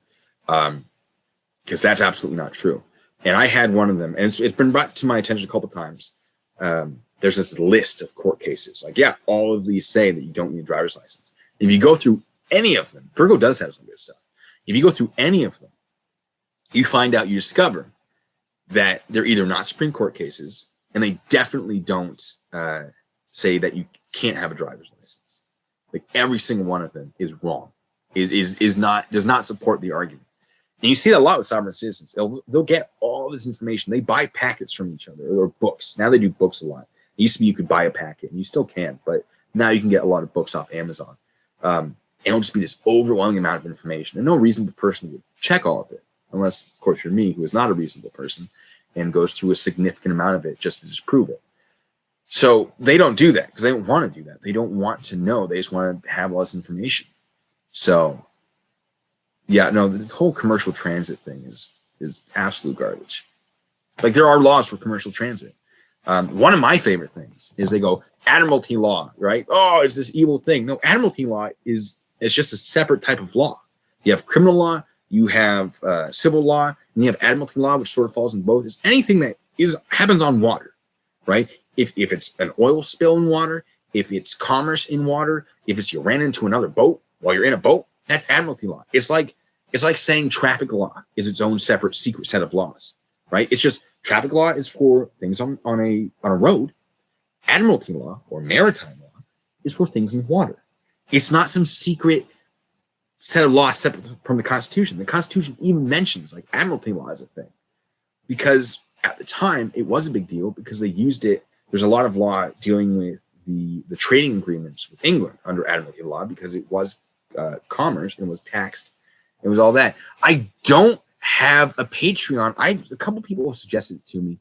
Speaker 1: because that's absolutely not true. And I had one of them, and it's been brought to my attention a couple times. There's this list of court cases. Like, yeah, all of these say that you don't need a driver's license. If you go through any of them, Virgo does have some good stuff. If you go through any of them, you find out, you discover that they're either not Supreme Court cases, and they definitely don't say that you can't have a driver's license. Like every single one of them is wrong. Does not support the argument. And you see that a lot with sovereign citizens. They'll get all this information. They buy packets from each other or books. Now they do books a lot. It used to be you could buy a packet, and you still can, but now you can get a lot of books off Amazon. And it'll just be this overwhelming amount of information, and no reasonable person would check all of it, unless, of course, you're me, who is not a reasonable person and goes through a significant amount of it just to disprove it. So they don't do that because they don't want to do that. They don't want to know. They just want to have all this information. So, yeah, no, the whole commercial transit thing is absolute garbage. Like, there are laws for commercial transit. One of my favorite things is they go, admiralty law, right? Oh, it's this evil thing. No, admiralty law it's just a separate type of law. You have criminal law, you have civil law, and you have admiralty law, which sort of falls in both. It's anything that happens on water, right? If it's an oil spill in water, if it's commerce in water, if it's you ran into another boat while you're in a boat, that's admiralty law. It's like saying traffic law is its own separate secret set of laws. right? It's just traffic law is for things on a road. Admiralty law or maritime law is for things in water. It's not some secret set of laws separate from the Constitution. The Constitution even mentions like admiralty law as a thing, because at the time it was a big deal because they used it. There's a lot of law dealing with the trading agreements with England under admiralty law because it was commerce and was taxed. It was all that. I don't have a Patreon. A couple people have suggested it to me.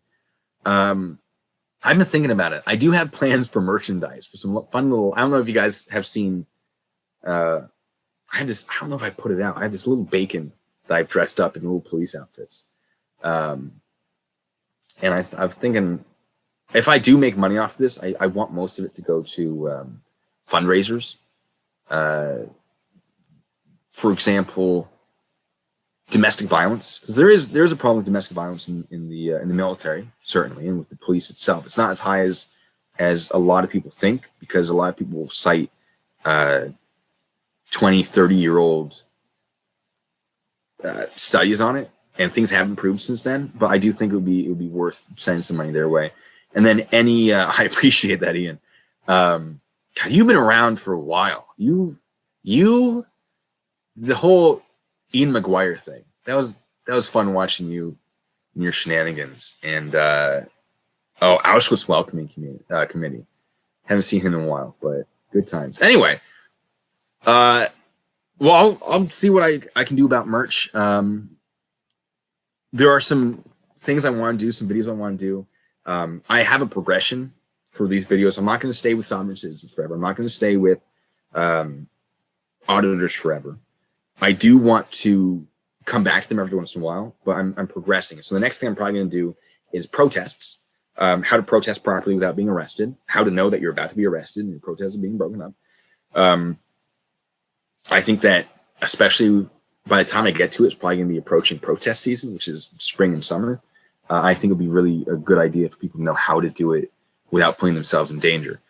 Speaker 1: I've been thinking about it. I do have plans for merchandise, for some fun little. I don't know if you guys have seen. I have this. I don't know if I put it out. I have this little bacon that I've dressed up in little police outfits, and I'm thinking if I do make money off of this, I want most of it to go to fundraisers. For example, domestic violence, because there's a problem with domestic violence in the military, certainly, and with the police itself. It's not as high as a lot of people think, because a lot of people will cite 20, 30-year-old studies on it, and things have improved since then. But I do think it would be worth sending some money their way. And then any I appreciate that, Ian. God, you've been around for a while. You the whole Ian McGuire thing. That was fun watching you and your shenanigans. And Auschwitz Welcoming Committee. Haven't seen him in a while, but good times. Anyway, well, I'll see what I can do about merch. There are some things I want to do, some videos I want to do. I have a progression for these videos. I'm not going to stay with sovereign citizens forever. I'm not going to stay with auditors forever. I do want to come back to them every once in a while, but I'm progressing. So the next thing I'm probably going to do is protests, how to protest properly without being arrested, how to know that you're about to be arrested and your protests are being broken up. I think that especially by the time I get to it, it's probably going to be approaching protest season, which is spring and summer. I think it'll be really a good idea for people to know how to do it without putting themselves in danger.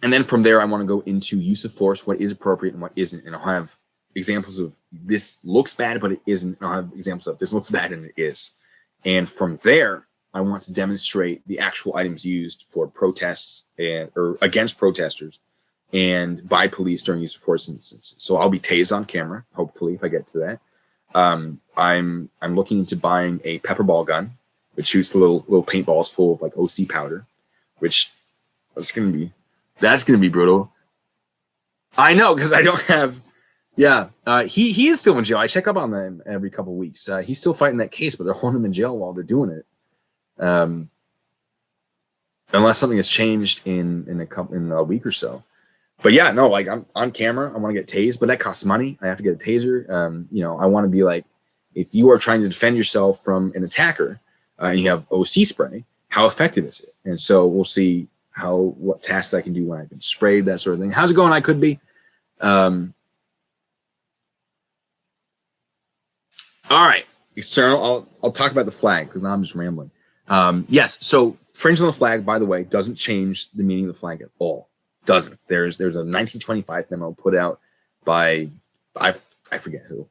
Speaker 1: And then from there, I want to go into use of force, what is appropriate and what isn't. And I'll have examples of this looks bad, but it isn't. And I'll have examples of this looks bad and it is. And from there, I want to demonstrate the actual items used for protests or against protesters and by police during use of force instances. So I'll be tased on camera, hopefully, if I get to that. I'm looking into buying a pepper ball gun, which shoots little paintballs full of like OC powder, which that's gonna be brutal. I know, because I don't have. Yeah, he is still in jail. I check up on them every couple of weeks. He's still fighting that case, but they're holding him in jail while they're doing it. Unless something has changed in a week or so. But yeah, no, like I'm on camera. I want to get tased, but that costs money. I have to get a taser. I want to be like, if you are trying to defend yourself from an attacker and you have OC spray, how effective is it? And so we'll see what tasks I can do when I've been sprayed, that sort of thing. How's it going? I could be. All right, external. I'll talk about the flag because now I'm just rambling. Yes, so fringe on the flag, by the way, doesn't change the meaning of the flag at all. Doesn't. There's a 1925 memo put out by I forget who,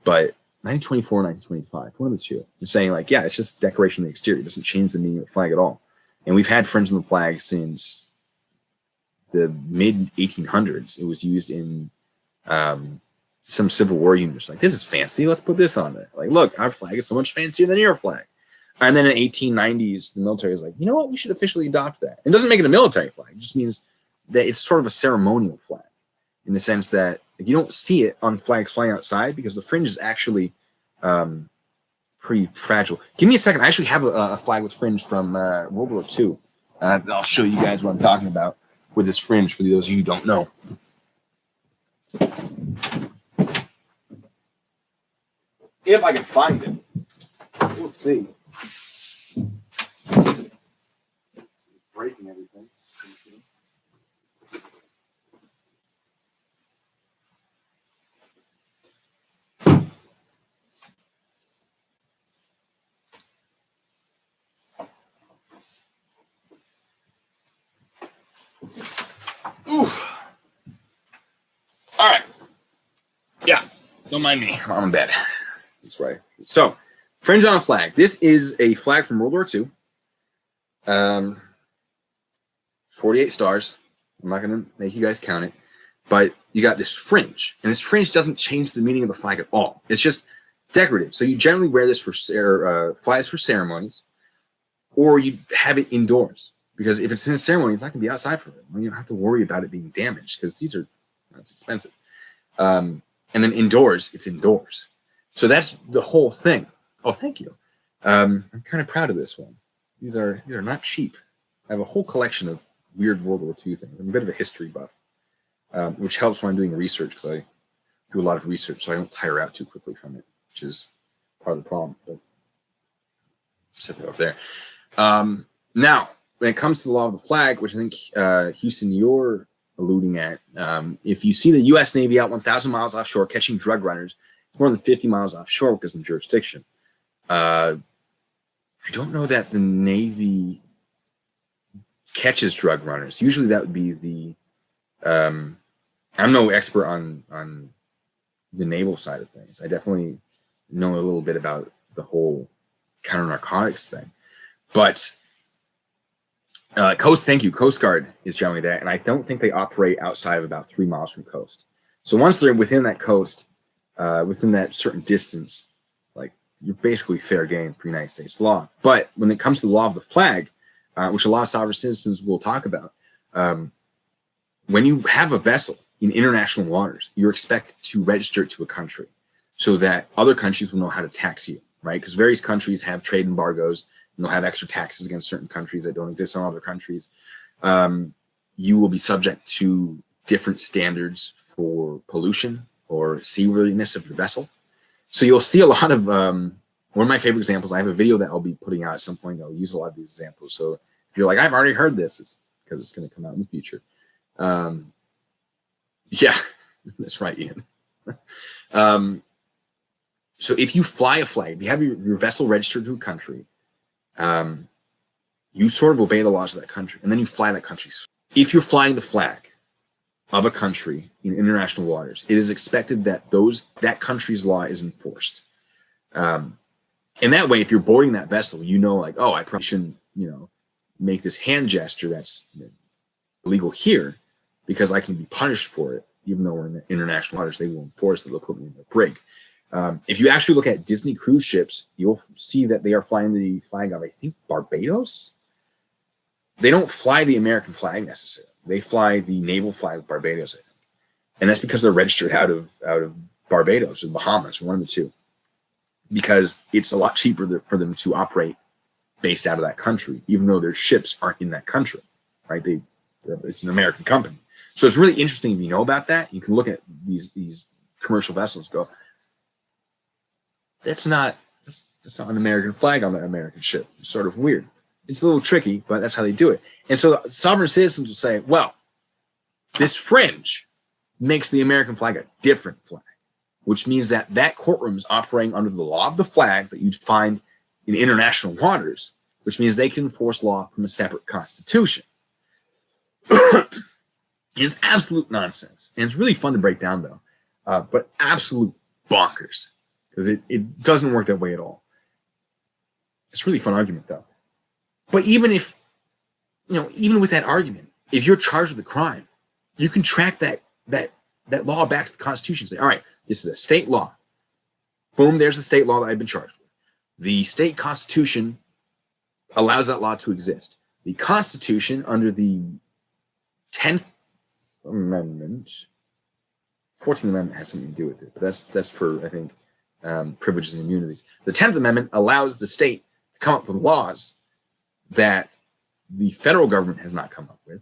Speaker 1: but 1924, 1925, one of the two. It's saying like, yeah, it's just decoration of the exterior. It doesn't change the meaning of the flag at all. And we've had fringe on the flag since the mid 1800s. It was used in some Civil War units. Like, this is fancy. Let's put this on there. Like, look, our flag is so much fancier than your flag. And then in the 1890s, the military is like, you know what? We should officially adopt that. It doesn't make it a military flag. It just means that it's sort of a ceremonial flag in the sense that you don't see it on flags flying outside because the fringe is actually pretty fragile. Give me a second. I actually have a flag with fringe from World War II. I'll show you guys what I'm talking about with this fringe for those of you who don't know. If I can find it. We'll see. Breaking everything. Ooh. All right. Yeah. Don't mind me. I'm in bed. This way. So, Fringe on a flag. This is a flag from World War II. 48 stars. I'm not going to make you guys count it. But you got this fringe. And this fringe doesn't change the meaning of the flag at all. It's just decorative. So you generally wear this for flags for ceremonies, or you have it indoors. Because if it's in a ceremony, it's not going to be outside for it. You don't have to worry about it being damaged because these are, it's expensive. And then indoors, it's indoors. So that's the whole thing. Oh, thank you. I'm kind of proud of this one. These are not cheap. I have a whole collection of weird World War II things. I'm a bit of a history buff, which helps when I'm doing research because I do a lot of research, so I don't tire out too quickly from it, which is part of the problem. But set that over there. Now, when it comes to the law of the flag, which I think Houston, you're alluding at, if you see the U.S. Navy out 1,000 miles offshore catching drug runners, it's more than 50 miles offshore because of the jurisdiction. I don't know that the Navy catches drug runners. Usually that would be the I'm no expert on the naval side of things. I definitely know a little bit about the whole counter narcotics thing. But Coast Guard is generally that, and I don't think they operate outside of about 3 miles from coast. So once they're within that coast, within that certain distance, like you're basically fair game for United States law. But when it comes to the law of the flag, which a lot of sovereign citizens will talk about, when you have a vessel in international waters, you're expected to register it to a country so that other countries will know how to tax you, right? Because various countries have trade embargoes, and they'll have extra taxes against certain countries that don't exist on other countries. You will be subject to different standards for pollution or seaworthiness of your vessel. So you'll see a lot of, one of my favorite examples, I have a video that I'll be putting out at some point that'll use a lot of these examples. So if you're like, I've already heard this, it's because it's going to come out in the future. Yeah, that's right, Ian. So if you fly a flag, if you have your vessel registered to a country, you sort of obey the laws of that country, and then you fly that country. If you're flying the flag of a country in international waters, it is expected that that country's law is enforced. And that way, if you're boarding that vessel, you know, like, oh, I probably shouldn't, make this hand gesture that's illegal here because I can be punished for it. Even though we're in the international waters, they will enforce it. They'll put me in their brig. If you actually look at Disney cruise ships, you'll see that they are flying the flag of, I think, Barbados. They don't fly the American flag necessarily. They fly the naval flag of Barbados, I think. And that's because they're registered out of Barbados or Bahamas, or one of the two. Because it's a lot cheaper for them to operate based out of that country, even though their ships aren't in that country, right? It's an American company. So it's really interesting if you know about that. You can look at these commercial vessels and go, that's not an American flag on the American ship. It's sort of weird. It's a little tricky, but that's how they do it. And so sovereign citizens will say, well, this fringe makes the American flag a different flag, which means that courtroom is operating under the law of the flag that you'd find in international waters, which means they can enforce law from a separate constitution. It's absolute nonsense. And it's really fun to break down, though, but absolute bonkers, because it doesn't work that way at all. It's a really fun argument, though. But even if, even with that argument, if you're charged with a crime, you can track that law back to the Constitution and say, all right, this is a state law. Boom, there's the state law that I've been charged with. The state constitution allows that law to exist. The Constitution under the 10th Amendment, 14th Amendment has something to do with it, but that's for, I think, privileges and immunities. The 10th Amendment allows the state to come up with laws that the federal government has not come up with.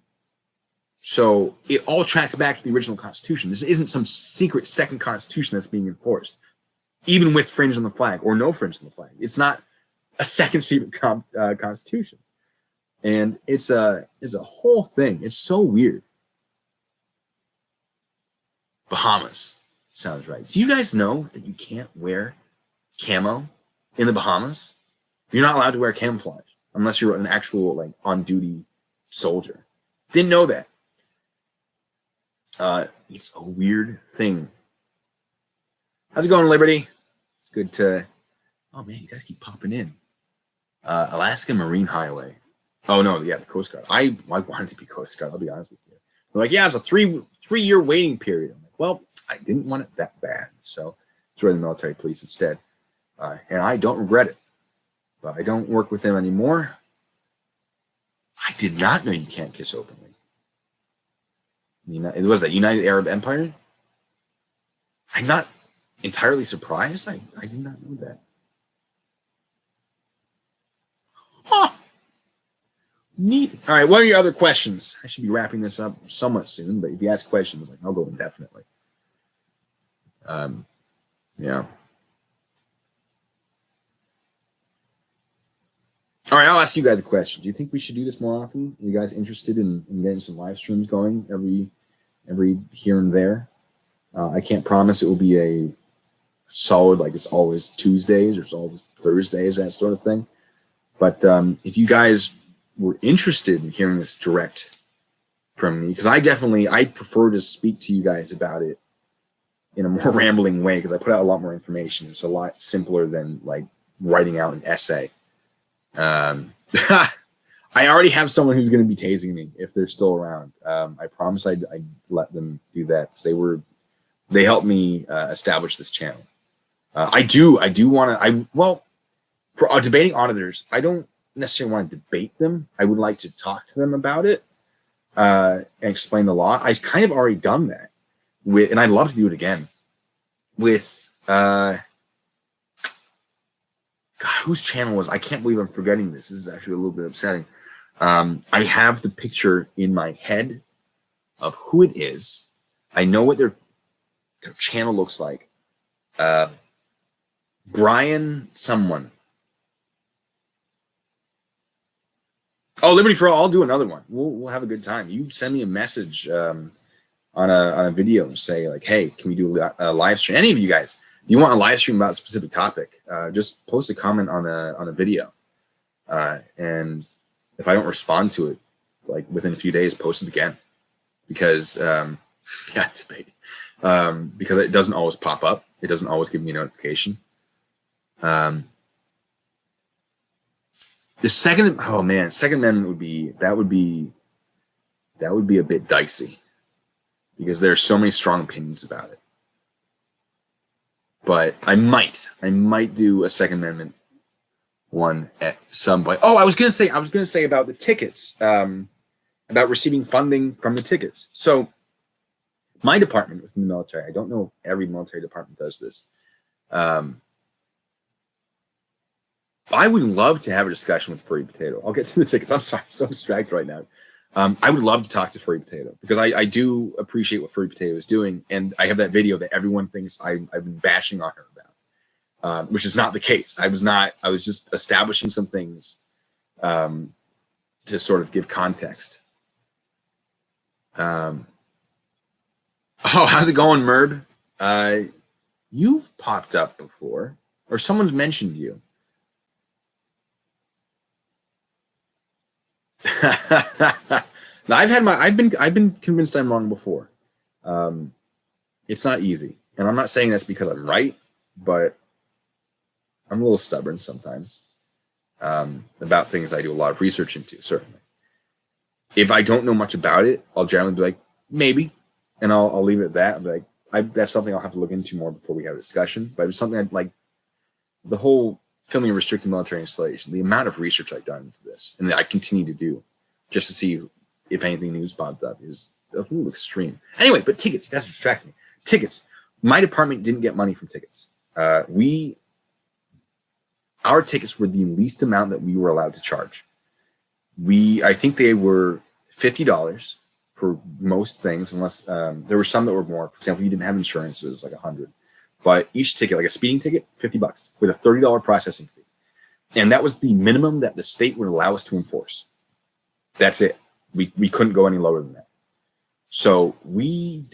Speaker 1: So it all tracks back to the original Constitution. This isn't some secret second Constitution that's being enforced, even with fringe on the flag or no fringe on the flag. It's not a second secret Constitution. And it's a whole thing. It's so weird. Bahamas sounds right. Do you guys know that you can't wear camo in the Bahamas? You're not allowed to wear camouflage unless you're an actual on-duty soldier. Didn't know that. It's a weird thing. How's it going, Liberty? It's good to Oh man, you guys keep popping in. Alaska Marine Highway. Oh no, yeah, the Coast Guard. I wanted to be Coast Guard. I'll be honest with you. They're like, yeah, it's a three-year waiting period. I'm like, well, I didn't want it that bad, so joined the military police instead, and I don't regret it. But I don't work with them anymore. I did not know you can't kiss openly. It was that United Arab Empire. I'm not entirely surprised. I did not know that. Huh. Neat. All right, what are your other questions? I should be wrapping this up somewhat soon, but if you ask questions, like I'll go indefinitely. Yeah. All right, I'll ask you guys a question. Do you think we should do this more often? Are you guys interested in getting some live streams going every here and there? I can't promise it will be a solid, like it's always Tuesdays or it's always Thursdays, that sort of thing. But if you guys were interested in hearing this direct from me, because I prefer to speak to you guys about it in a more rambling way, because I put out a lot more information. It's a lot simpler than like writing out an essay. I already have someone who's going to be tasing me if they're still around. I promise I'd let them do that, because they helped me establish this channel. I do want to. Well, for debating auditors, I don't necessarily want to debate them. I would like to talk to them about it and explain the law. I've kind of already done that and I'd love to do it again with God, whose channel was? I can't believe I'm forgetting this. This is actually a little bit upsetting. I have the picture in my head of who it is. I know what their channel looks like. Brian someone. Oh, Liberty for All. I'll do another one. We'll have a good time. You send me a message on a video and say like, hey, can we do a live stream? Any of you guys, if you want a live stream about a specific topic, just post a comment on a video. And if I don't respond to it, like within a few days, post it again, because yeah, debate. Because it doesn't always pop up. It doesn't always give me a notification. The Second Amendment would be a bit dicey, because there are so many strong opinions about it. But I might do a Second Amendment one at some point. Oh, I was gonna say about the tickets, about receiving funding from the tickets. So my department within the military, I don't know if every military department does this. I would love to have a discussion with Furry Potato. I'll get to the tickets. I'm sorry, I'm so distracted right now. I would love to talk to Furry Potato, because I do appreciate what Furry Potato is doing, and I have that video that everyone thinks I've been bashing on her about, which is not the case. I was just establishing some things to sort of give context. Oh, how's it going, Merb? You've popped up before, or someone's mentioned you. Now, I've been convinced I'm wrong before. It's not easy, and I'm not saying that's because I'm right, but I'm a little stubborn sometimes about things I do a lot of research into. Certainly, if I don't know much about it, I'll generally be like, maybe, and I'll leave it at that. I'll be like, that's something I'll have to look into more before we have a discussion. But it's something I'd like. The whole filming and restricted military installation, the amount of research I've done into this, and that I continue to do, just to see if anything news popped up, is a little extreme. Anyway, but tickets, you guys are distracting me. Tickets. My department didn't get money from tickets. Our tickets were the least amount that we were allowed to charge. I think they were $50 for most things, unless there were some that were more. For example, you didn't have insurance, it was like $100. But each ticket, like a speeding ticket, $50 with a $30 processing fee. And that was the minimum that the state would allow us to enforce. That's it. We couldn't go any lower than that. So we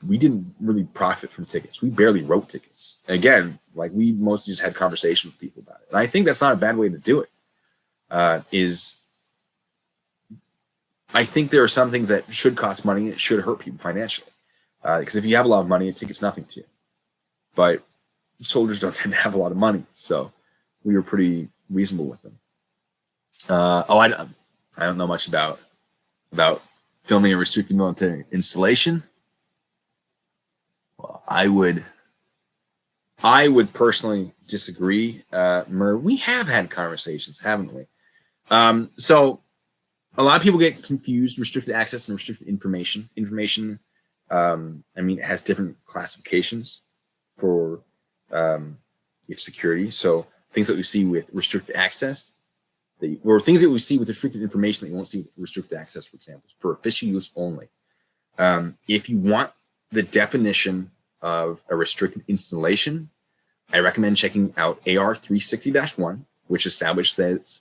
Speaker 1: didn't really profit from tickets. We barely wrote tickets. And again, like, we mostly just had conversations with people about it. And I think that's not a bad way to do it. I think there are some things that should cost money. It should hurt people financially. Because if you have a lot of money, a ticket's nothing to you. But soldiers don't tend to have a lot of money. So we were pretty reasonable with them. I don't know much about filming a restricted military installation. Well, I would personally disagree. We have had conversations, haven't we? So a lot of people get confused: restricted access and restricted information. Information, I mean, it has different classifications for its security. So things that we see with restricted access, or things that we see with restricted information that you won't see with restricted access, for example, for official use only. If you want the definition of a restricted installation, I recommend checking out AR 360-1, which establishes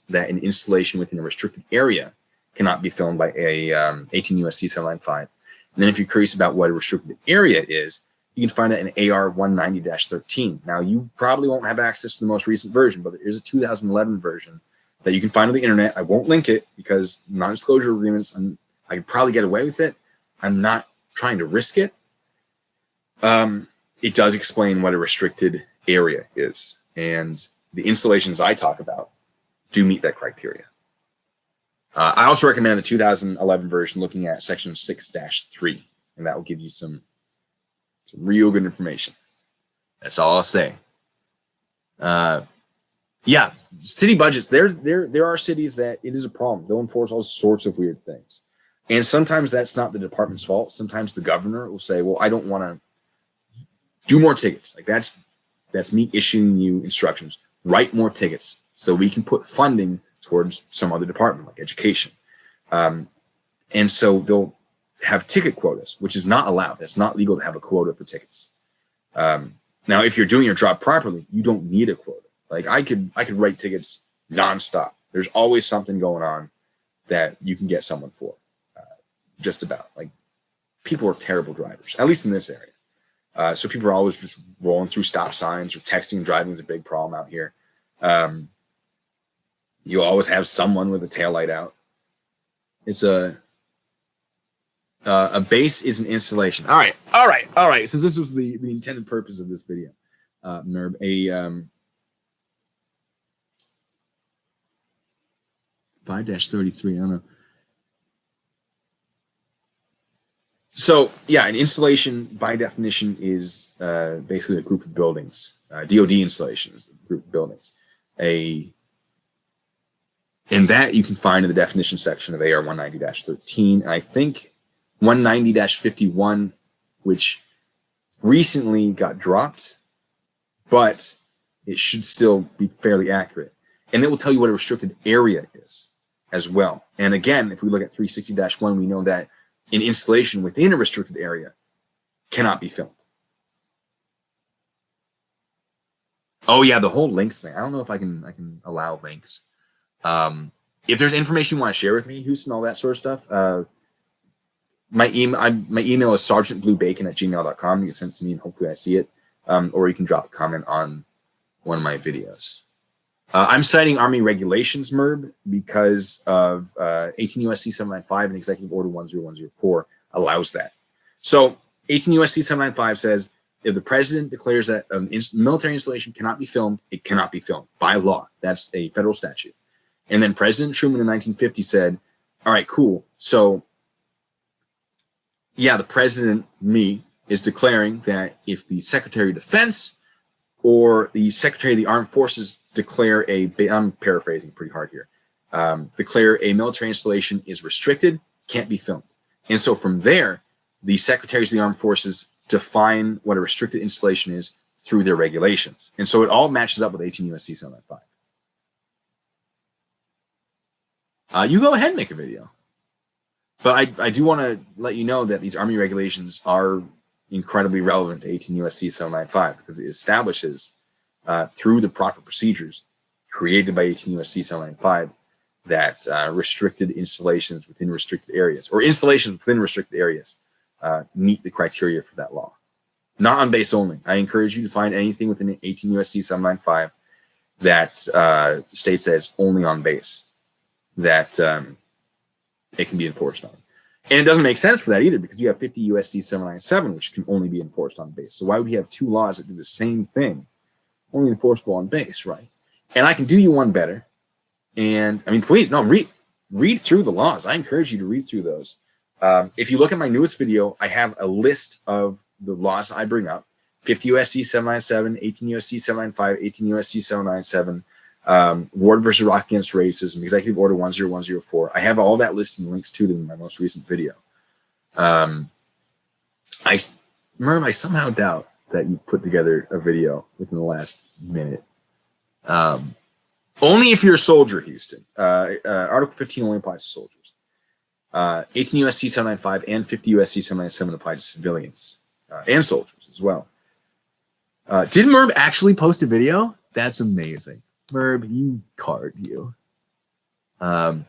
Speaker 1: that an installation within a restricted area cannot be filmed by a 18 USC 795. And then if you're curious about what a restricted area is, you can find that in AR 190-13. Now, you probably won't have access to the most recent version, but there is a 2011 version that you can find on the internet. I won't link it because non-disclosure agreements, I could probably get away with it. I'm not trying to risk it. It does explain what a restricted area is, and the installations I talk about do meet that criteria. I also recommend the 2011 version, looking at section 6-3, and that will give you some real good information. That's all I'll say. Yeah, city budgets. There are cities that it is a problem. They'll enforce all sorts of weird things, and sometimes that's not the department's fault. Sometimes the governor will say, "Well, I don't want to do more tickets." Like that's me issuing you instructions. Write more tickets so we can put funding towards some other department like education. And so they'll have ticket quotas, which is not allowed. That's not legal to have a quota for tickets. Now, if you're doing your job properly, you don't need a quota. Like I could write tickets nonstop. There's always something going on that you can get someone for. Just about. Like people are terrible drivers, at least in this area. So people are always just rolling through stop signs, or texting and driving is a big problem out here. You always have someone with a taillight out. It's a base is an installation. All right. Since this was the intended purpose of this video, NERB, a 5-33. I don't know. So yeah, an installation by definition is basically a group of buildings. DoD installation is a group of buildings. And that you can find in the definition section of AR 190-13. I think 190-51, which recently got dropped, but it should still be fairly accurate. And it will tell you what a restricted area is as well. And again, if we look at 360-1, we know that an installation within a restricted area cannot be filmed. Oh yeah, the whole links thing. I don't know if I can allow links. If there's information you want to share with me, Houston, all that sort of stuff, my email is sergeantbluebacon@gmail.com. You can send it to me and hopefully I see it. Or you can drop a comment on one of my videos. I'm citing Army regulations, MERB, because of 18 USC 795 and Executive Order 10104 allows that. So 18 USC 795 says, if the president declares that a military installation cannot be filmed, it cannot be filmed by law. That's a federal statute. And then President Truman in 1950 said, all right, cool. So yeah, the president, me, is declaring that if the Secretary of Defense or the Secretary of the Armed Forces declare I'm paraphrasing pretty hard here, declare a military installation is restricted, can't be filmed. And so from there, the Secretaries of the Armed Forces define what a restricted installation is through their regulations. And so it all matches up with 18 USC 795. You go ahead and make a video. But I do want to let you know that these Army regulations are incredibly relevant to 18 USC 795 because it establishes through the proper procedures created by 18 USC 795 that restricted installations within restricted areas or installations within restricted areas meet the criteria for that law. Not on base only. I encourage you to find anything within 18 USC 795 that states that it's only on base, that it can be enforced on. And it doesn't make sense for that either because you have 50 USC 797, which can only be enforced on base. So why would we have two laws that do the same thing, only enforceable on base, right? And I can do you one better. And I mean, please, no, read through the laws. I encourage you to read through those. If you look at my newest video, I have a list of the laws I bring up: 50 USC 797, 18 USC 795, 18 USC 797, Ward versus Rock Against Racism, Executive Order 10104. I have all that listed and links to them in my most recent video. Merv, I somehow doubt that you've put together a video within the last minute. Only if you're a soldier, Houston. Article 15 only applies to soldiers. 18 USC 795 and 50 USC 797 apply to civilians and soldiers as well. Did Merb actually post a video? That's amazing. Merb, you card, you. Oh,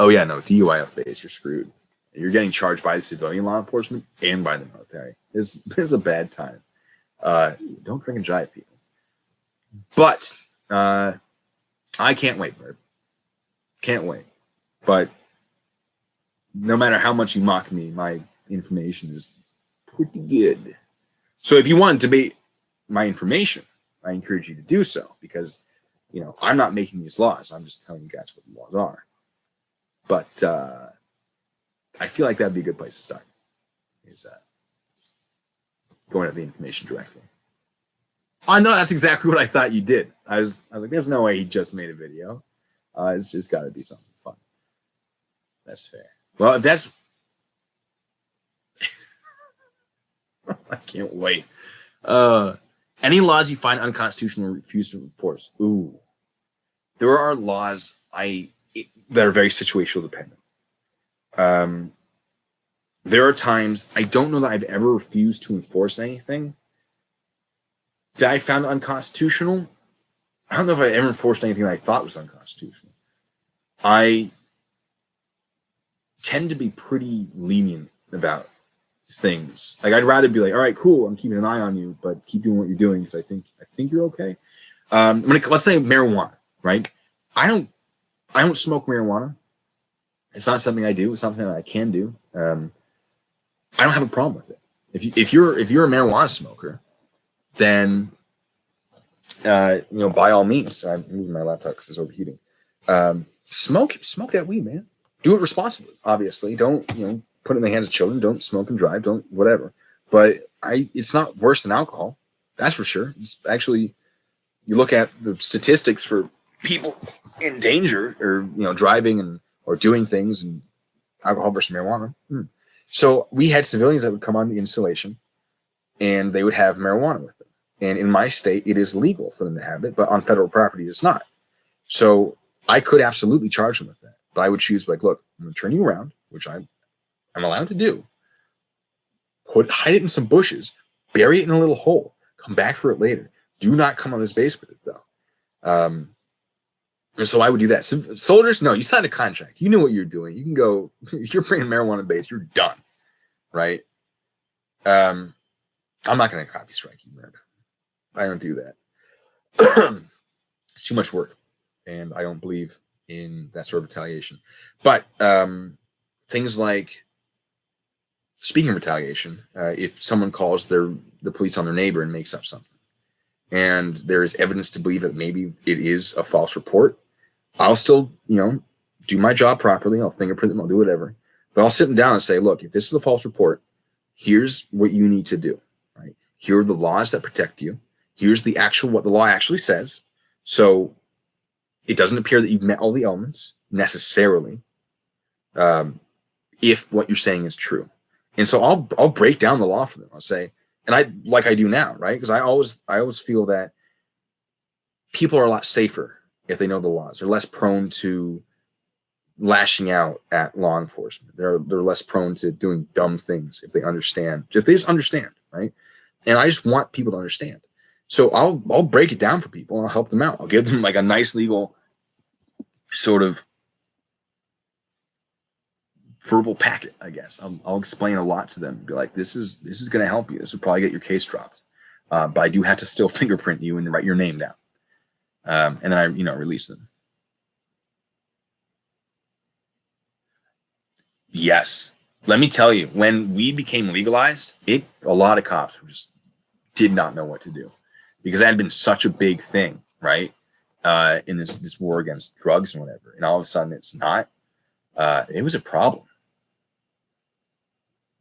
Speaker 1: yeah, no, DUI off base, you're screwed. You're getting charged by the civilian law enforcement and by the military. This is a bad time. Don't drink and drive, people. But I can't wait, Merb. Can't wait. But no matter how much you mock me, my information is pretty good. So if you want to debate my information, I encourage you to do so, because, you know, I'm not making these laws. I'm just telling you guys what the laws are. But I feel like that'd be a good place to start, is going at the information directly. Oh, no, that's exactly what I thought you did. I was like, there's no way he just made a video. It's just got to be something fun. That's fair. Well, if that's... I can't wait. Any laws you find unconstitutional or refuse to enforce? Ooh. There are laws that are very situational dependent. There are times, I don't know that I've ever refused to enforce anything that I found unconstitutional. I don't know if I ever enforced anything that I thought was unconstitutional. I tend to be pretty lenient about things. Like, I'd rather be like, all right, cool, I'm keeping an eye on you, but keep doing what you're doing because I think you're okay. Let's say marijuana, right? I don't smoke marijuana. It's not something I do. It's something that I can do. I don't have a problem with it. If you're a marijuana smoker, then you know, by all means, I'm moving my laptop because it's overheating. Smoke that weed, man. Do it responsibly. Obviously, don't, you know, put it in the hands of children. Don't smoke and drive. Don't whatever. But it's not worse than alcohol. That's for sure. It's actually, you look at the statistics for people in danger, or, you know, driving or doing things, and alcohol versus marijuana. So we had civilians that would come on the installation, and they would have marijuana with them. And in my state, it is legal for them to have it, but on federal property, it's not. So I could absolutely charge them with that. But I would choose, like, look, I'm going to turn you around, which I'm allowed to do. Hide it in some bushes, bury it in a little hole, come back for it later. Do not come on this base with it, though. And so I would do that. So soldiers, no, you signed a contract. You knew what you're doing. You can go, if you're bringing marijuana base, you're done, right? I'm not going to copy strike you, man. I don't do that. It's too much work, and I don't believe in that sort of retaliation. But things like, speaking of retaliation, if someone calls the police on their neighbor and makes up something, and there is evidence to believe that maybe it is a false report, I'll still, you know, do my job properly. I'll fingerprint them. I'll do whatever. But I'll sit them down and say, look, if this is a false report, here's what you need to do, right? Here are the laws that protect you. Here's what the law actually says. So it doesn't appear that you've met all the elements necessarily, if what you're saying is true. And so I'll break down the law for them. I'll say, and I do now, right? Because I always feel that people are a lot safer if they know the laws. They're less prone to lashing out at law enforcement. They're less prone to doing dumb things if they understand. If they just understand, right? And I just want people to understand. So I'll break it down for people, and I'll help them out. I'll give them like a nice legal sort of verbal packet, I guess. I'll explain a lot to them. Be like, this is going to help you. This will probably get your case dropped. But I do have to still fingerprint you and write your name down. And then I, you know, release them. Yes. Let me tell you, when weed became legalized, a lot of cops just did not know what to do. because that had been such a big thing, right? In this war against drugs and whatever, and all of a sudden it's not. It was a problem.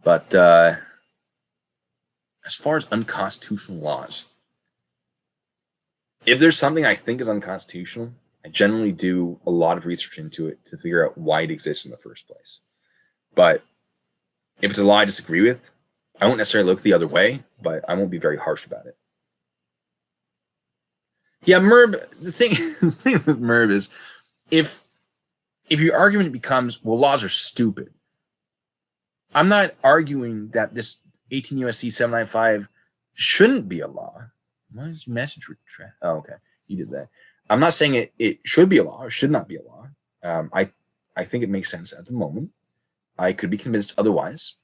Speaker 1: But as far as unconstitutional laws, if there's something I think is unconstitutional, I generally do a lot of research into it to figure out why it exists in the first place. But if it's a law I disagree with, I won't necessarily look the other way, but I won't be very harsh about it. Yeah, Merb, the thing with Merb is if your argument becomes, well, laws are stupid, I'm not arguing that this 18 USC 795 shouldn't be a law. Why is message retract? Oh, okay. You did that. I'm not saying it should be a law or should not be a law. I think it makes sense at the moment. I could be convinced otherwise.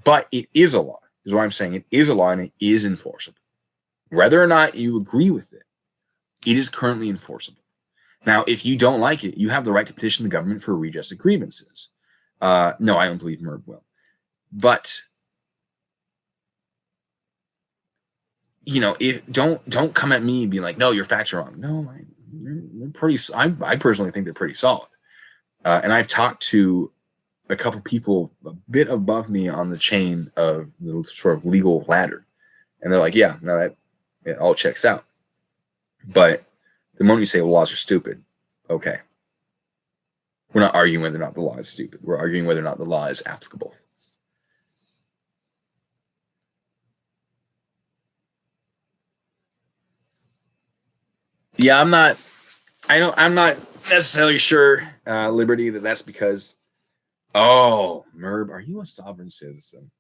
Speaker 1: But it is a law, is what I'm saying. It is a law and it is enforceable. Whether or not you agree with it, it is currently enforceable. Now, if you don't like it, you have the right to petition the government for redress of grievances. No, I don't believe Merb will. But you know, don't come at me and be like, no, your facts are wrong. No, they're pretty. I personally think they're pretty solid. And I've talked to a couple people a bit above me on the chain of the sort of legal ladder, and they're like, yeah, no, that it all checks out. But the moment you say, well, laws are stupid, okay, we're not arguing whether or not the law is stupid. We're arguing whether or not the law is applicable. Yeah, I'm not necessarily sure, Liberty, that's because, oh, Merb, are you a sovereign citizen?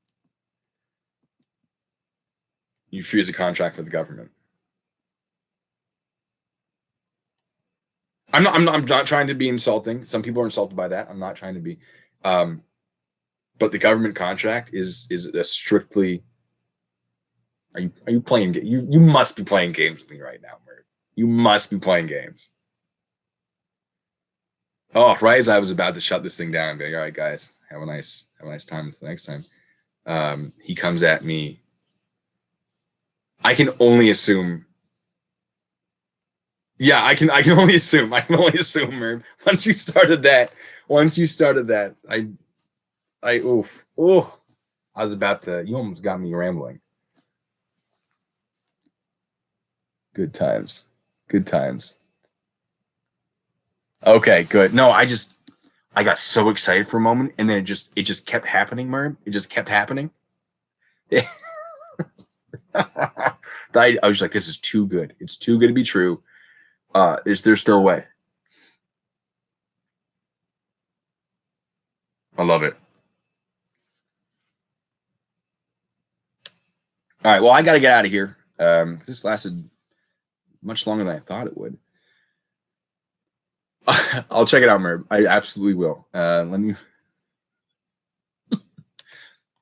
Speaker 1: You refuse a contract with the government. I'm not trying to be insulting. Some people are insulted by that. I'm not trying to be. But the government contract is a strictly. Are you playing? You must be playing games with me right now, Merb. You must be playing games. Oh, right as I was about to shut this thing down, being, all right, guys, have a nice time until next time. He comes at me. I can only assume. Yeah, I can only assume. Merv. Once you started that, I was about to. You almost got me rambling. Good times. Okay, good. No, I got so excited for a moment, and then it just kept happening, Merv. It just kept happening. I was like, this is too good. It's too good to be true. There's no way. I love it. All right, well, I got to get out of here. This lasted much longer than I thought it would. I'll check it out, Merb. I absolutely will. Let me.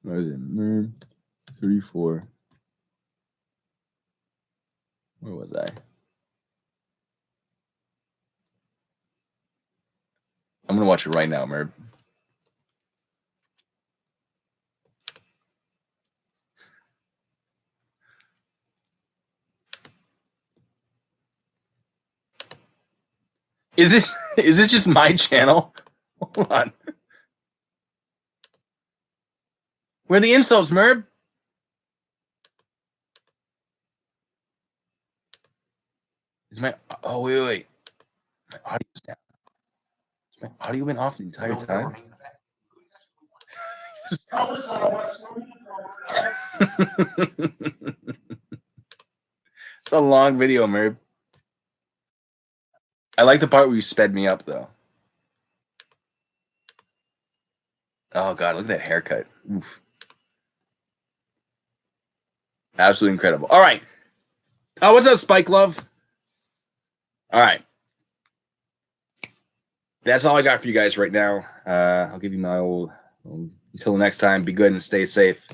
Speaker 1: What is it? Merb 34. Where was I? I'm gonna watch it right now, Merb. Is this just my channel? Hold on. Where are the insults, Merb? Is my wait. My audio's down. Has my audio been off the entire time? It's a long video, Merb. I like the part where you sped me up, though. Oh, God, look at that haircut. Oof. Absolutely incredible. All right. Oh, what's up, Spike Love? All right. That's all I got for you guys right now. I'll give you my old until the next time. Be good and stay safe.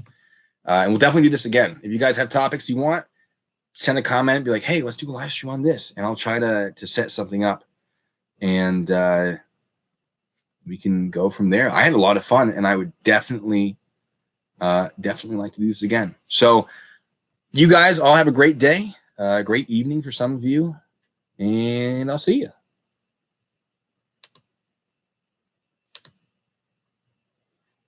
Speaker 1: And we'll definitely do this again. If you guys have topics you want, send a comment and be like, hey, let's do a live stream on this. And I'll try to set something up. And we can go from there. I had a lot of fun, and I would definitely like to do this again. So you guys all have a great day. Great evening for some of you, and I'll see you.